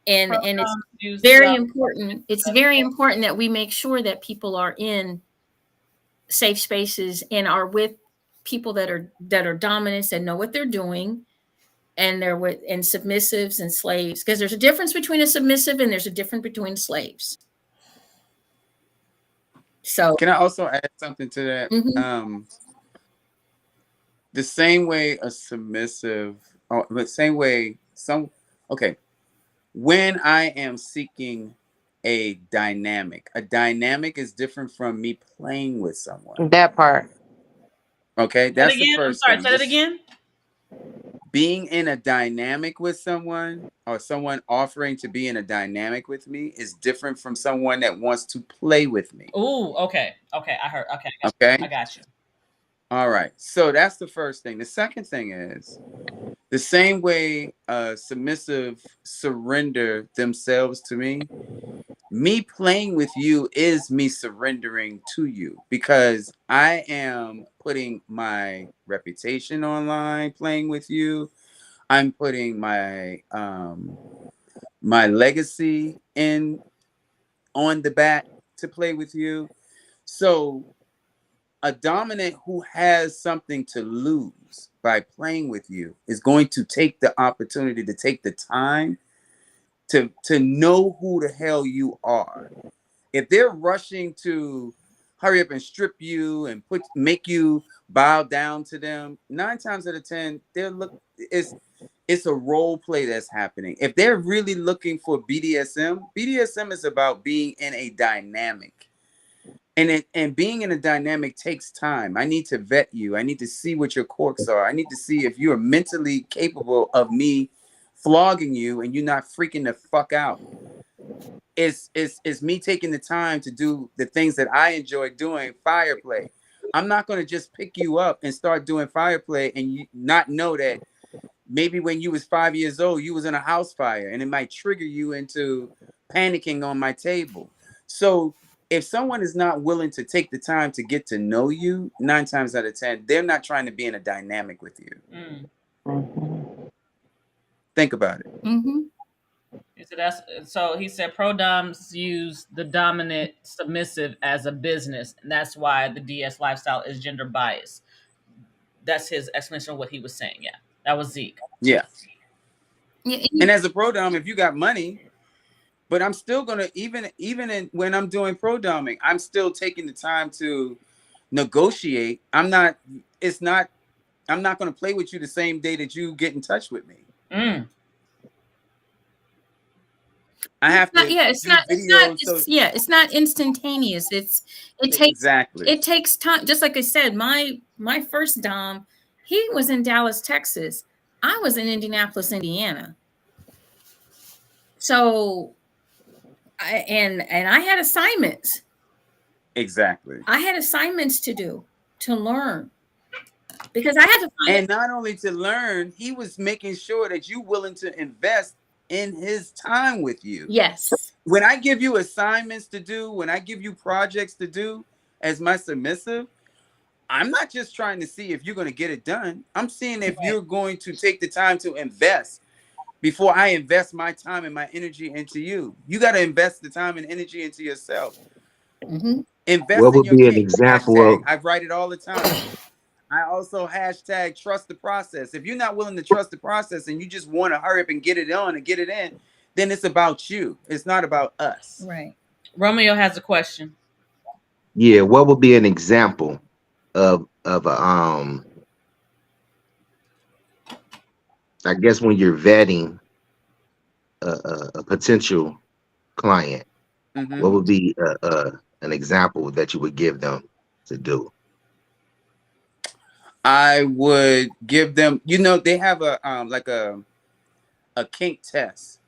And it's very important. It's very important that we make sure that people are in safe spaces and are with people that are dominants, that know what they're doing, and they're with and submissives and slaves. Because there's a difference between a submissive and there's a difference between slaves. So,
Can I also add something to that?
mhm.
The same way a submissive, or the same way okay, when I am seeking a dynamic is different from me playing with someone.
That part.
Okay,
Say that
that's the
again. I'm
first
sorry.
thing.
Say that
This
again.
being in a dynamic with someone or someone offering to be in a dynamic with me is different from someone that wants to play with me.
Ooh, okay. Okay, I heard. Okay, I
Okay?
got you.
All right. So that's the first thing. The second thing is the same way submissive surrender themselves to me playing with you is me surrendering to you because I am putting my reputation online playing with you. I'm putting my legacy in on the bat to play with you. So a dominant who has something to lose by playing with you is going to take the opportunity to take the time to know who the hell you are. If they're rushing to hurry up and strip you and make you bow down to them, 9 times out of 10 it's a role play that's happening. If they're really looking for BDSM is about being in a dynamic. And being in a dynamic takes time. I need to vet you. I need to see what your quirks are. I need to see if you are mentally capable of me flogging you and you're not freaking the fuck out. It's me taking the time to do the things that I enjoy doing, fire play. I'm not going to just pick you up and start doing fire play and you not know that maybe when you was 5 years old, you was in a house fire and it might trigger you into panicking on my table. So if someone is not willing to take the time to get to know you, 9 times out of 10, they're not trying to be in a dynamic with you.
Mhm.
Think about it.
Mm-hmm.
So he said pro doms use the dominant submissive as a business, and that's why the DS lifestyle is gender biased. That's his explanation of what he was saying. Yeah, that was Zeke.
Yeah.
Yeah,
And as a pro dom, if you got money, but I'm still gonna when I'm doing pro doming, I'm still taking the time to negotiate. It's not I'm not gonna play with you the same day that you get in touch with me.
Mm.
I have to do videos. So
it's not instantaneous. It takes
exactly.
time. Just like I said, my first dom, he was in Dallas, Texas. I was in Indianapolis, Indiana. So I had assignments.
Exactly.
I had assignments to do to learn because I had to find
And not only to learn, he was making sure that you willing to invest in his time with you.
Yes.
When I give you assignments to do, when I give you projects to do as my submissive, I'm not just trying to see if you're going to get it done. I'm seeing if you're going to take the time to invest before I invest my time and my energy into you. You got to invest the time and energy into yourself.
Mm-hmm.
Invest
What
in
would
your
be an
kink.
example
Hashtag.
of
I write it all the time. I also hashtag trust the process. If you're not willing to trust the process and you just want to hurry up and get it on and get it in, then it's about you. It's not about us.
Right.
Romeo has a question.
yeah, what would be an example of a I guess when you're vetting a potential client,
Mm-hmm.
what would be an example that you would give them to do?
I would give them, they have a kink test.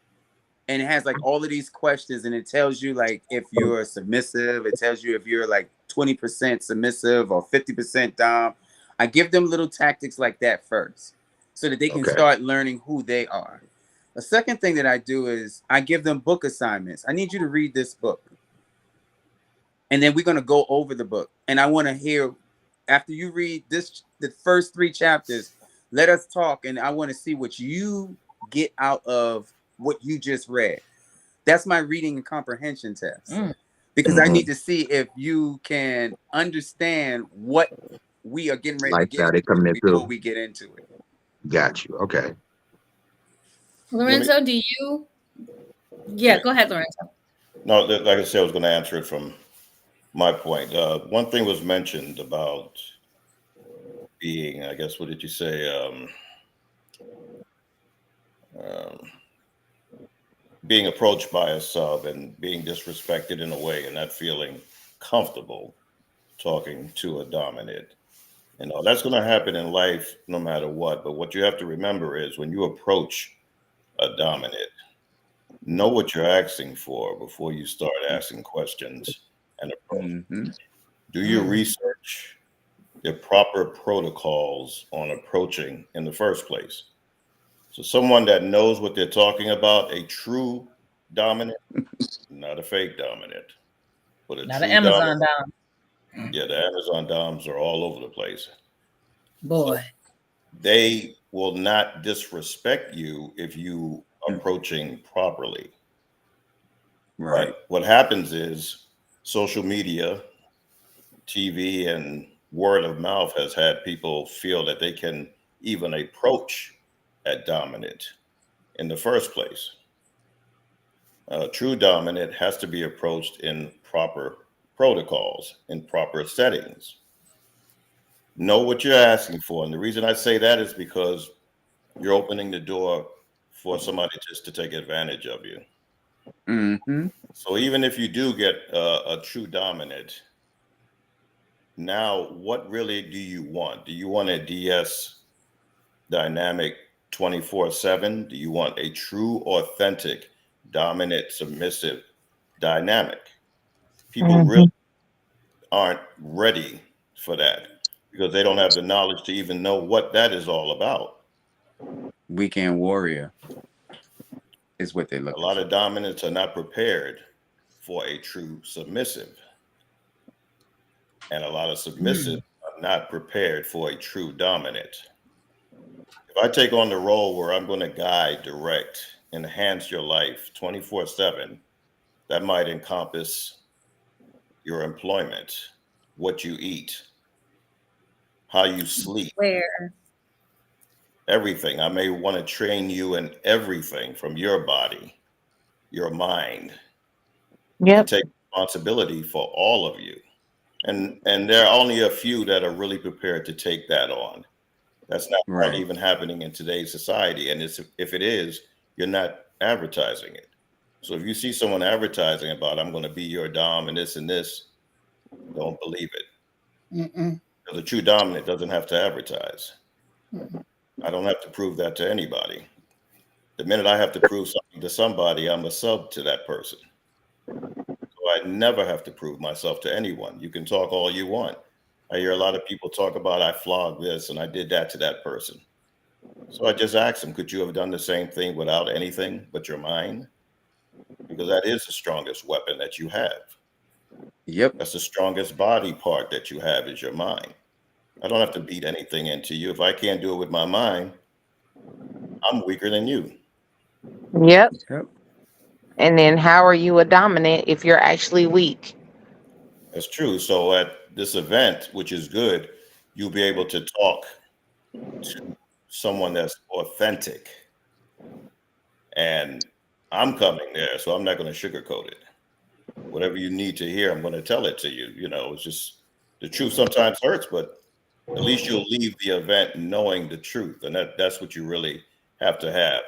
And it has like all of these questions, and it tells you like if you're submissive, it tells you if you're like 20% submissive or 50% dom. I give them little tactics like that first so that they can
Okay.
start learning who they are. The second thing that I do is I give them book assignments. I need you to read this book. And then we're going to go over the book. And I want to hear, after you read the first 3 chapters, let us talk. And I want to see what you get out of what you just read. That's my reading and comprehension test. Because I need
Mm-hmm.
to see if you can understand what we are getting ready to get
Lifestyle they
into
coming
before
into.
we get into it.
Got you. Okay.
Let me.
Lorenzo, do you? Yeah,
Yeah.
go ahead, Lorenzo.
No, like I said, I was going to answer it from my point. One thing was mentioned about being, I guess, what did you say? Um, being approached by a sub and being disrespected in a way and not feeling comfortable talking to a dominant. You know, that's going to happen in life no matter what. But what you have to remember is when you approach a dominant, know what you're asking for before you start asking questions and approach.
Mm-hmm.
Do your research, the proper protocols on approaching in the first place. So someone that knows what they're talking about, a true dominant, not a fake dominant, but a
Not an
true dominant.
Amazon dom.
Yeah, the Amazon doms are all over the place. So
Boy.
they will not disrespect you if you approaching properly.
Right.
But what happens is social media, TV, and word of mouth has had people feel that they can even approach at dominant in the first place. True dominant has to be approached in proper protocols, in proper settings. Know what you're asking for. And the reason I say that is because you're opening the door for somebody just to take advantage of you.
Mm-hmm.
So even if you do get a true dominant, now what really do you want? Do you want a DS dynamic 24/7? Do you want a true, authentic, dominant, submissive dynamic? People really aren't ready for that because they don't have the knowledge to even know what that is all about.
Weekend warrior is what they're
A
looking
lot
for.
of dominants are not prepared for a true submissive, and a lot of submissives are not prepared for a true dominant. If I take on the role where I'm going to guide, direct, enhance your life 24/7, that might encompass your employment, what you eat, how you sleep,
Where?
everything. I may want to train you in everything from your body, your mind, and
Yep.
take responsibility for all of you. And there are only a few that are really prepared to take that on. That's not
Right.
hardly even happening in today's society. And if it is, you're not advertising it. So if you see someone advertising about I'm going to be your dom and this, don't believe it.
Mm-mm.
Because a true dominant doesn't have to advertise.
Mm-mm.
I don't have to prove that to anybody. The minute I have to prove something to somebody, I'm a sub to that person. So I never have to prove myself to anyone. You can talk all you want. I hear a lot of people talk about I flogged this and I did that to that person. So I just asked them, could you have done the same thing without anything but your mind? Because that is the strongest weapon that you have.
Yep.
That's the strongest body part that you have is your mind. I don't have to beat anything into you. If I can't do it with my mind, I'm weaker than you.
Yep.
Yep.
And then how are you a dominant if you're actually weak?
That's true. So at this event, which is good, you'll be able to talk to someone that's authentic. And I'm coming there, so I'm not going to sugarcoat it. Whatever you need to hear, I'm going to tell it to you. You know, it's just the truth sometimes hurts, but at least you'll leave the event knowing the truth. And that's what you really have to have.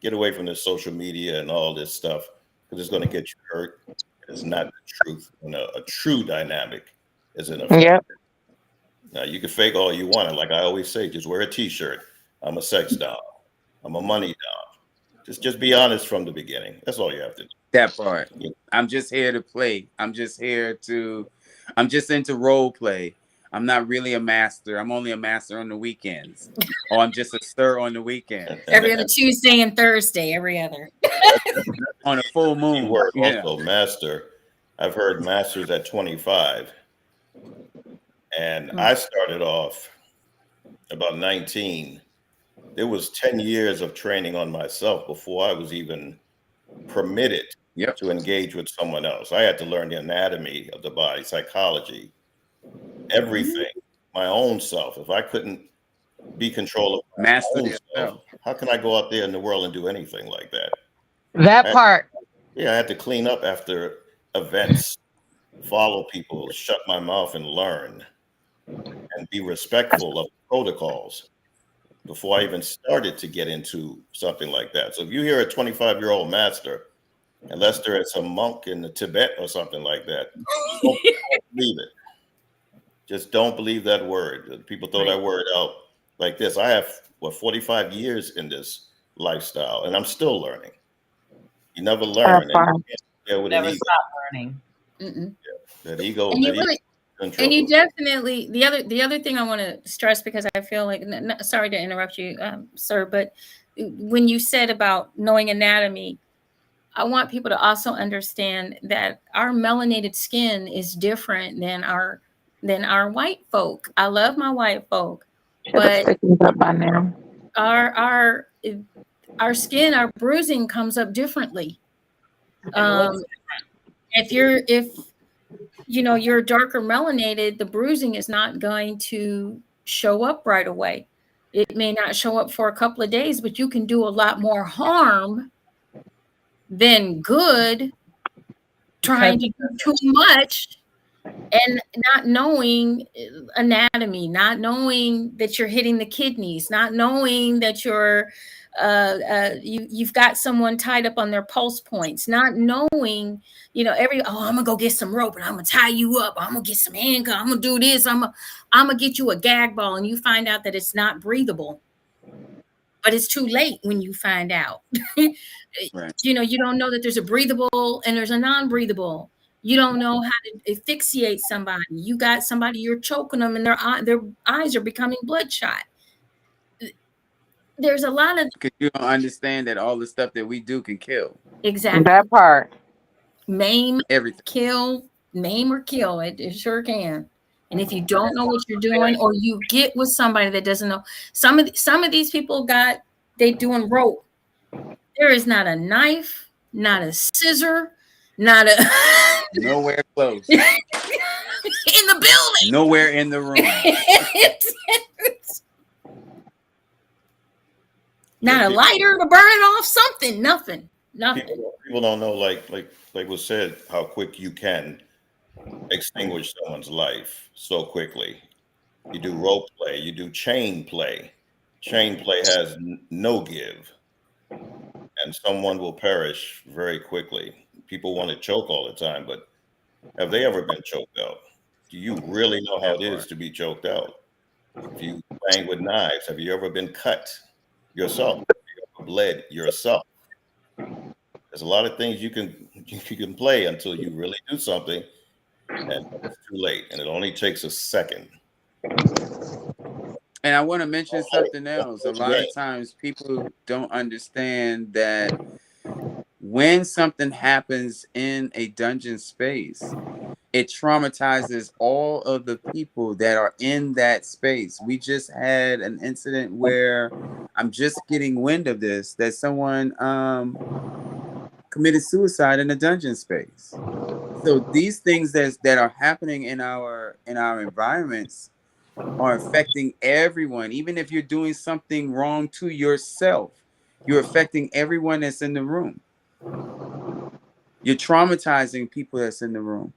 Get away from this social media and all this stuff because it's going to get you hurt. It's not the truth. And a true dynamic is in effect.
Yep.
Now, you can fake all you want. And like I always say, just wear a t-shirt. I'm a sex doll. I'm a money doll. Just be honest from the beginning. That's all you have to do.
That part.
Yeah.
I'm just here to play. I'm just into role play. I'm not really a master. I'm only a master on the weekends. Or I'm just a sir on the weekend.
Every other Tuesday and Thursday, every other.
On a full
Key
moon.
word
Yeah.
also master. I've heard masters at 25, and I started off about 19. There was 10 years of training on myself before I was even permitted
Yep.
to engage with someone else. I had to learn the anatomy of the body, psychology, everything, my own self. If I couldn't be control of my
Master
own
yourself.
self, how can I go out there in the world and do anything like that?
That part.
Yeah, I had to clean up after events follow people, shut my mouth and learn, and be respectful of protocols before I even started to get into something like that. So if you hear a 25-year-old master, unless they're at some monk in the Tibet or something like that, don't believe it. Just don't believe that word. People throw that word out like this. I have 45 years in this lifestyle, and I'm still learning. You never learn, and you can't deal with an
Never
ego.
stop learning.
That ego,
And you
that ego
really,
in
and you
trouble.
definitely, the other thing I want to stress, because I feel like, sorry to interrupt you, sir, but when you said about knowing anatomy, I want people to also understand that our melanated skin is different than our white folk. I love my white folk, but
Up by now.
our our skin, our bruising comes up differently. If you're darker melanated, the bruising is not going to show up right away. It may not show up for a couple of days, but you can do a lot more harm than good trying to do too much and not knowing anatomy, not knowing that you're hitting the kidneys, not knowing that you've got someone tied up on their pulse points, not knowing, I'm gonna go get some rope and I'm gonna tie you up, I'm gonna get some handcuffs, I'm gonna do this, I'm gonna get you a gag ball, and you find out that it's not breathable. But it's too late when you find out.
Right.
You don't know that there's a breathable and there's a non-breathable. You don't know how to asphyxiate somebody. You got somebody, you're choking them, and their eyes are becoming bloodshot. There's a lot of,
Because you don't understand that all the stuff that we do can kill.
exactly,
That part.
maim,
Everything.
kill, name or kill. It sure can. And if you don't know what you're doing, or you get with somebody that doesn't know, some of these people they doing rope. There is not a knife, not a scissor, not a
Nowhere close.
in the building.
Nowhere in the room.
Not a lighter to burn it off, something, nothing.
People don't know, like was said, how quick you can extinguish someone's life so quickly. You do rope play, you do chain play. Chain play has no give, and someone will perish very quickly. People want to choke all the time, but have they ever been choked out? Do you really know how it is to be choked out? If you playing with knives, have you ever been cut yourself? Have you ever bled yourself? There's a lot of things you can play until you really do something, and it's too late. And it only takes a second.
And I want to mention something else. A lot of times people don't understand that when something happens in a dungeon space, it traumatizes all of the people that are in that space. We just had an incident where I'm just getting wind of this, that someone committed suicide in a dungeon space. So these things that are happening in our environments are affecting everyone. Even if you're doing something wrong to yourself, you're affecting everyone that's in the room. You're traumatizing people that's in the room.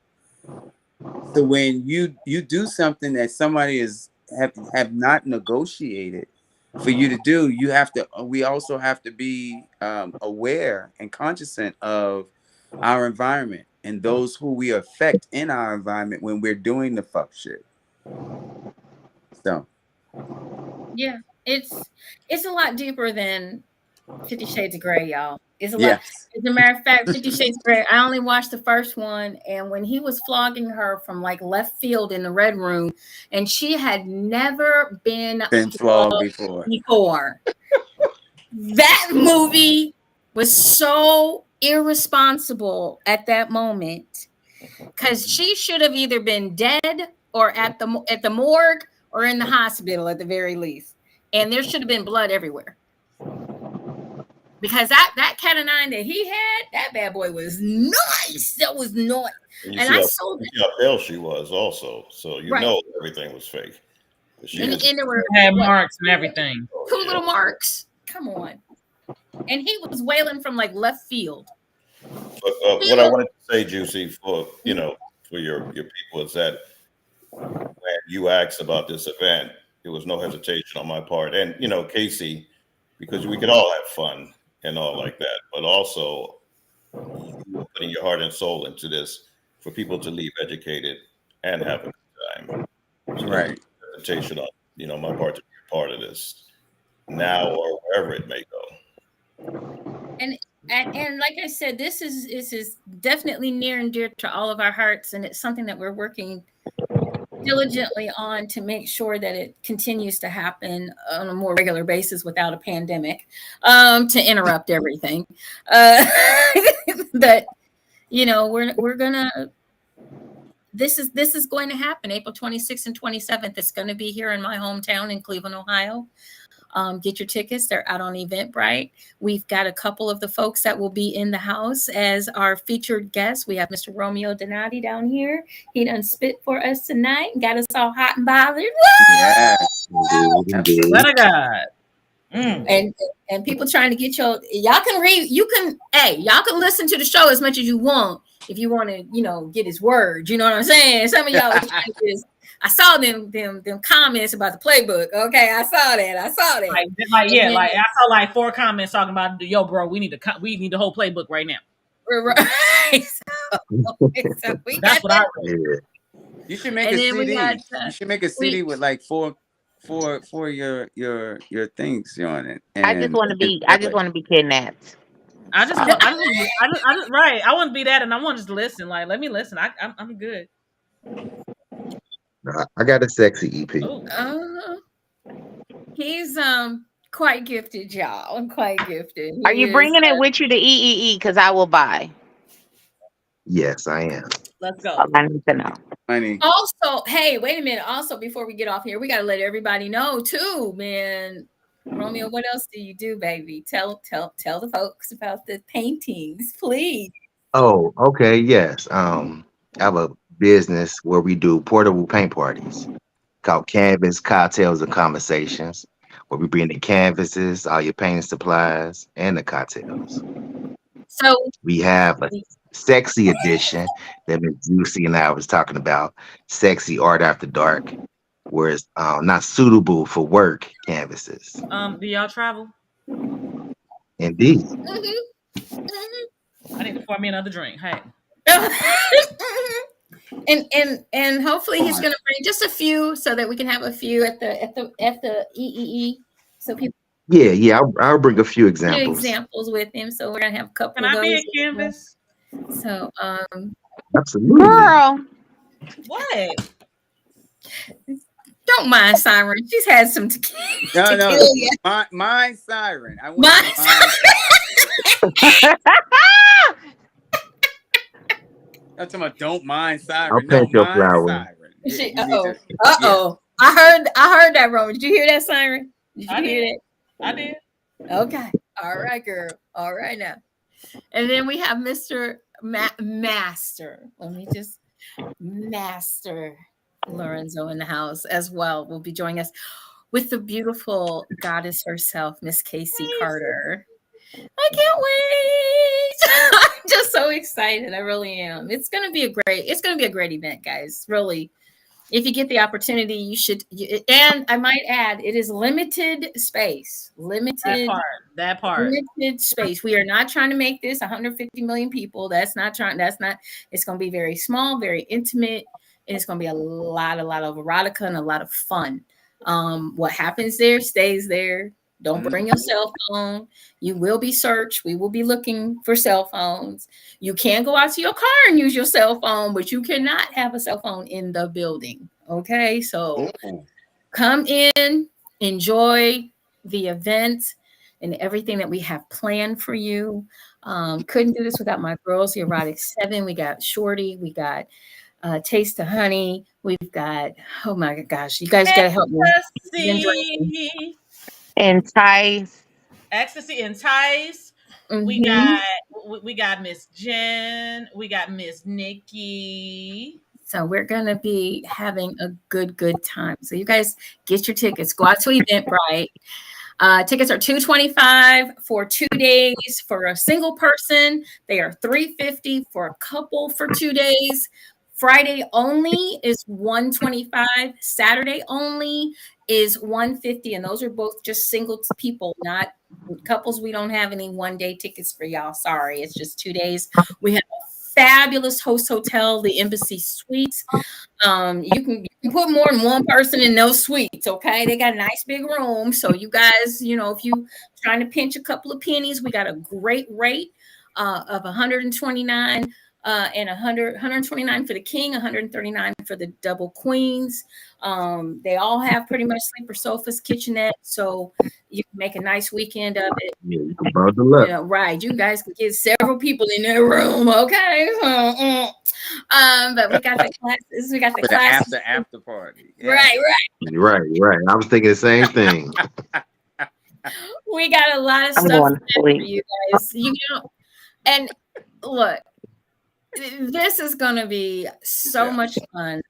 So when you do something that somebody have not negotiated for you to do, we also have to be aware and cognizant of our environment and those who we affect in our environment when we're doing the fuck shit. So
yeah, it's a lot deeper than 50 Shades of Grey, y'all. It's a lot.
yes.
As a matter of fact, 50 Shades of Grey, I only watched the first one, and when he was flogging her from like left field in the red room, and she had never been
flogged before.
That movie was so irresponsible at that moment, because she should have either been dead or at the morgue or in the hospital at the very least, and there should have been blood everywhere. Because that cat of nine that he had, that bad boy was nice. That was nice.
And I saw how pale she was also, so know everything was fake.
And there were
had marks and everything.
Two little marks. Come on. And he was wailing from like left field.
But what I wanted to say, JewCee, for your people is that when you asked about this event, there was no hesitation on my part, and Casey, because we could all have fun and all like that, but also you were putting your heart and soul into this for people to leave educated and have a good time. So
Right.
hesitation on my part to be a part of this now or wherever it may go.
And like I said, this is definitely near and dear to all of our hearts, and it's something that we're working diligently on to make sure that it continues to happen on a more regular basis without a pandemic to interrupt everything. That we're gonna. This is going to happen April 26th and 27th. It's going to be here in my hometown in Cleveland, Ohio. Get your tickets. They're out on Eventbrite. We've got a couple of the folks that will be in the house as our featured guests. We have Mr. Romeo Donati down here. He done spit for us tonight and got us all hot and bothered.
Yes.
Let a God. Mm.
And people trying to get y'all can read. Y'all can listen to the show as much as you want if you want to, get his words. You know what I'm saying? Some of y'all I saw them comments about the playbook. Okay, I saw that. I
saw like 4 comments talking about, yo, bro, we need the whole playbook right now.
Right. So
that's what I
read.
You should make a CD. You should make a CD with like four your things on it. And
I just want to be kidnapped.
I want to be that, and I want to just listen. Like, let me listen. I'm good.
I got a sexy EP.
He's quite gifted, y'all. I'm quite gifted.
Are you bringing it with you to EEE? Because I will buy.
Yes, I am.
Let's go.
I need to know.
Money.
Also, hey, wait a minute. Also, before we get off here, we got to let everybody know too, man. Romeo, what else do you do, baby? Tell the folks about the paintings, please.
Oh, okay. Yes. I have a business where we do portable paint parties called Canvas Cocktails and Conversations, where we bring the canvases, all your painting supplies, and the cocktails.
So
we have a sexy edition that Miss JewCee and I was talking about, Sexy Art After Dark, where it's not suitable for work canvases.
Do y'all travel?
Indeed.
Mm-hmm.
I need to pour me another drink. Hey.
And hopefully he's going to bring just a few so that we can have a few at the EEE. So people.
Yeah. I'll bring a few examples.
With him. So we're gonna have a couple.
Can I be a canvas?
So
absolutely,
girl.
What?
Don't mind Siren. She's had some tequila.
No. My Siren. I want I'm talking about don't mind Siren.
I'll paint your flower.
Uh-oh. I heard that, Roman. Did you hear that, Siren? Did you hear that?
I did.
Okay. All right, girl. All right now. And then we have Mr. Master. Let me just Master Lorenzo in the house as well. Will be joining us with the beautiful goddess herself, Miss Casey Carter. I can't wait. I'm just so excited. I really am. It's gonna be a great event, guys. Really. If you get the opportunity, you should. And I might add, it is limited space.
That part.
Limited space. We are not trying to make this 150 million people. It's going to be very small, very intimate. And it's going to be a lot of erotica and a lot of fun. What happens there stays there. Don't bring your cell phone. You will be searched. We will be looking for cell phones. You can go out to your car and use your cell phone, but you cannot have a cell phone in the building. Okay, so come in, enjoy the event and everything that we have planned for you. Couldn't do this without my girls, the Erotic 7. We got Shorty. We got Taste of Honey. We've got, oh my gosh, you guys got to help me.
Entice.
Ecstasy, Entice. Mm-hmm. We got Miss Jen. We got Miss Nikki.
So we're gonna be having a good time. So you guys get your tickets. Go out to Eventbrite. Tickets are $225 for 2 days for a single person. They are $350 for a couple for 2 days. Friday only is $125. Saturday only is $150, and those are both just single people, not couples. We don't have any one-day tickets for y'all. Sorry, it's just 2 days. We have a fabulous host hotel, the Embassy Suites. You can put more than one person in those suites. Okay, they got a nice big room, so you guys, if you trying to pinch a couple of pennies, we got a great rate of 129 and 129 for the king, 139 for the double queens. They all have pretty much sleeper sofas, kitchenette, so you can make a nice weekend of it.
Yeah, you can bundle up.
Right, you guys can get several people in their room. Okay, but we got the classes. We got the classes.
After party. Yeah.
Right. I was thinking the same thing.
We got a lot of stuff for you guys. And look, this is gonna be so much fun.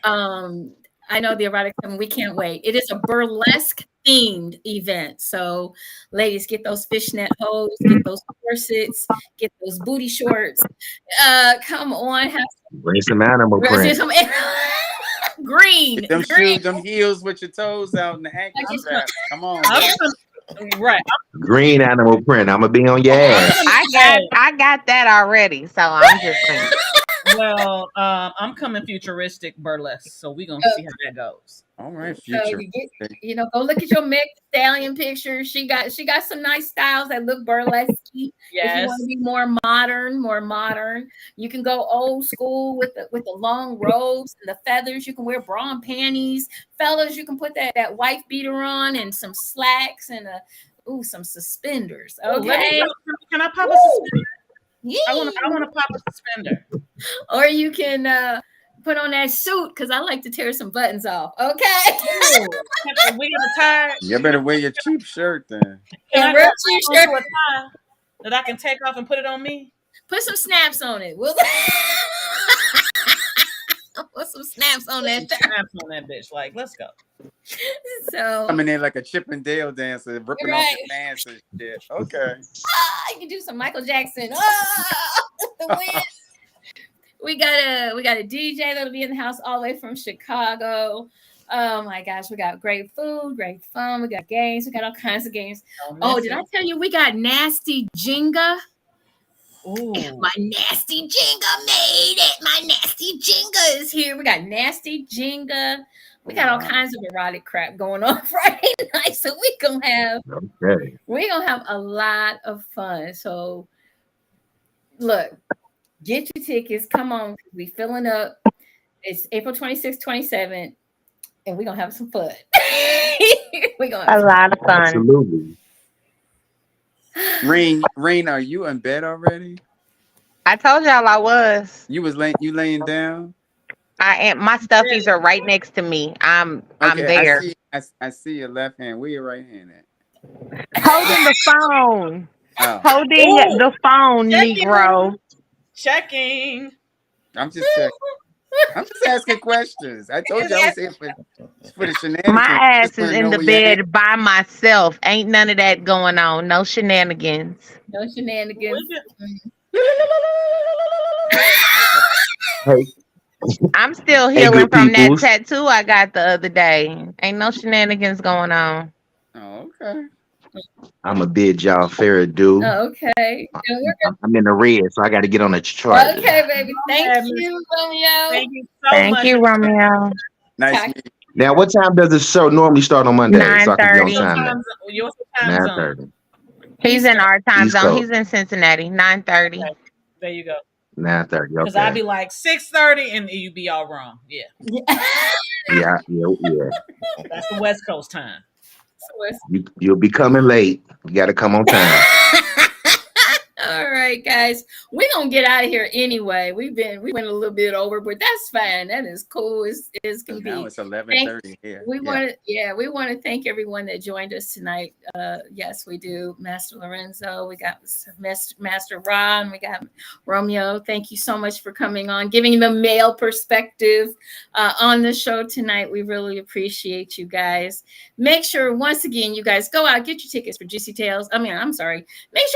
I know the erotic, and we can't wait. It is a burlesque themed event. So ladies, get those fishnet hose, get those corsets, get those booty shorts. Come on,
bring some animal print.
Green.
Get them shoes, them heels with your toes out and the ankle straps. Come on.
Right.
Green animal print. I'm gonna be on your ass.
I got that already, so I'm just saying.
Well, I'm coming futuristic burlesque, so we're gonna see how that goes.
All right,
future. So go look at your Meg Stallion picture. She got some nice styles that look burlesque. Yes. If you want to be more modern, you can go old school with the long robes and the feathers. You can wear bra and panties. Fellas, you can put that wife beater on and some slacks and some suspenders. Okay.
Can I pop a suspender? Yeah. I want to pop a suspender.
Or you can put on that suit, because I like to tear some buttons off. Okay.
We got a tie.
You better wear your cheap shirt then.
Yeah, real cheap shirt that I can take off and put it on me.
Put some snaps on it. We'll put some snaps on that.
Snaps on that bitch. Like, let's go.
So
coming in like a Chip and Dale dancer, ripping off your pants and shit. Okay.
You can do some Michael Jackson. The wind. We got a DJ that'll be in the house all the way from Chicago. Oh my gosh, we got great food, great fun. We got games. We got all kinds of games. Oh, did I tell you we got nasty Jenga? Ooh. My nasty Jenga made it. My nasty Jenga is here. We got nasty Jenga. We got all kinds of erotic crap going on Friday night. So we're gonna have a lot of fun. So look, get your tickets. Come on, we filling up. It's April 26th, 27th, and we're gonna have some fun. We're gonna have
a lot of fun.
Absolutely.
Rain, are you in bed already?
I told y'all I was.
You laying down?
I am. My stuffies are right next to me. I'm there.
I see your left hand. Where your right hand at?
Holding the phone. Oh. Holding the phone, Negro.
Checking.
I'm just checking. I'm just asking questions. I told you I was here for the shenanigans.
My ass is in the bed by myself. Ain't none of that going on. No shenanigans.
No shenanigans.
Hey.
I'm still healing from that tattoo I got the other day. Ain't no shenanigans going on.
Oh, okay.
I'm a bid y'all fair dude.
Oh, okay.
I'm in the red, so I got to get on the chart.
Okay, baby. Thank you, Romeo.
Thank you so much.
Thank you, Romeo.
Nice meeting you.
Now, what time does the show normally start on Monday?
9:30.
So I can get on time.
9:30.
He's in our time zone. He's in Cincinnati. 9:30.
Okay. There you go.
9:30.
Because I'd be like 6:30 and you'd be all wrong. Yeah.
Yeah.
That's the West Coast time.
You'll be coming late. You got to come on time.
All right, guys. We're gonna get out of here anyway. We went a little bit over, but that's fine. That is cool. It's gonna be.
Now it's 11:30 here.
We want to thank everyone that joined us tonight. Yes, we do. Master Lorenzo, we got Master Ron, we got Romeo. Thank you so much for coming on, giving the male perspective on the show tonight. We really appreciate you guys. Make sure once again, you guys go out, get your tickets for Juicy Tales. Make sure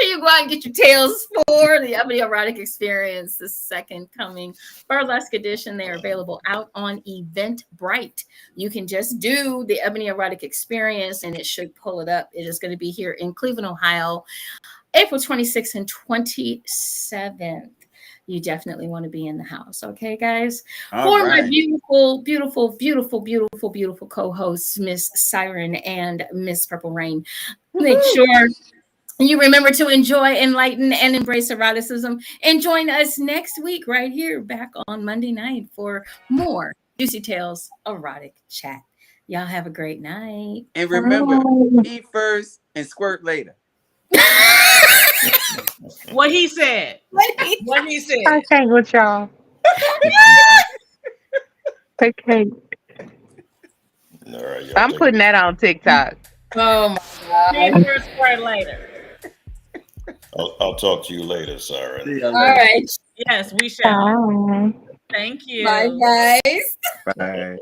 you go out and get your tails for for the Ebony Erotic Experience, the second coming burlesque edition. They are available out on Eventbrite. You can just do the Ebony Erotic Experience and it should pull it up. It is going to be here in Cleveland, Ohio, April 26th and 27th. You definitely want to be in the house. Okay, guys? For my beautiful, beautiful, beautiful, beautiful, beautiful co-hosts, Miss Siren and Miss Purple Rain, make sure you remember to enjoy, enlighten, and embrace eroticism. And join us next week right here back on Monday night for more Juicy Tales Erotic Chat. Y'all have a great night.
And remember, pee first and squirt later.
What he said. What he said.
I can't with y'all. I can't.
All right,
I'm putting that on TikTok.
Oh my God.
First word later.
I'll talk to you later, Sarah.
All right.
Yes, we shall.
Bye.
Thank you.
Bye, guys.
Bye.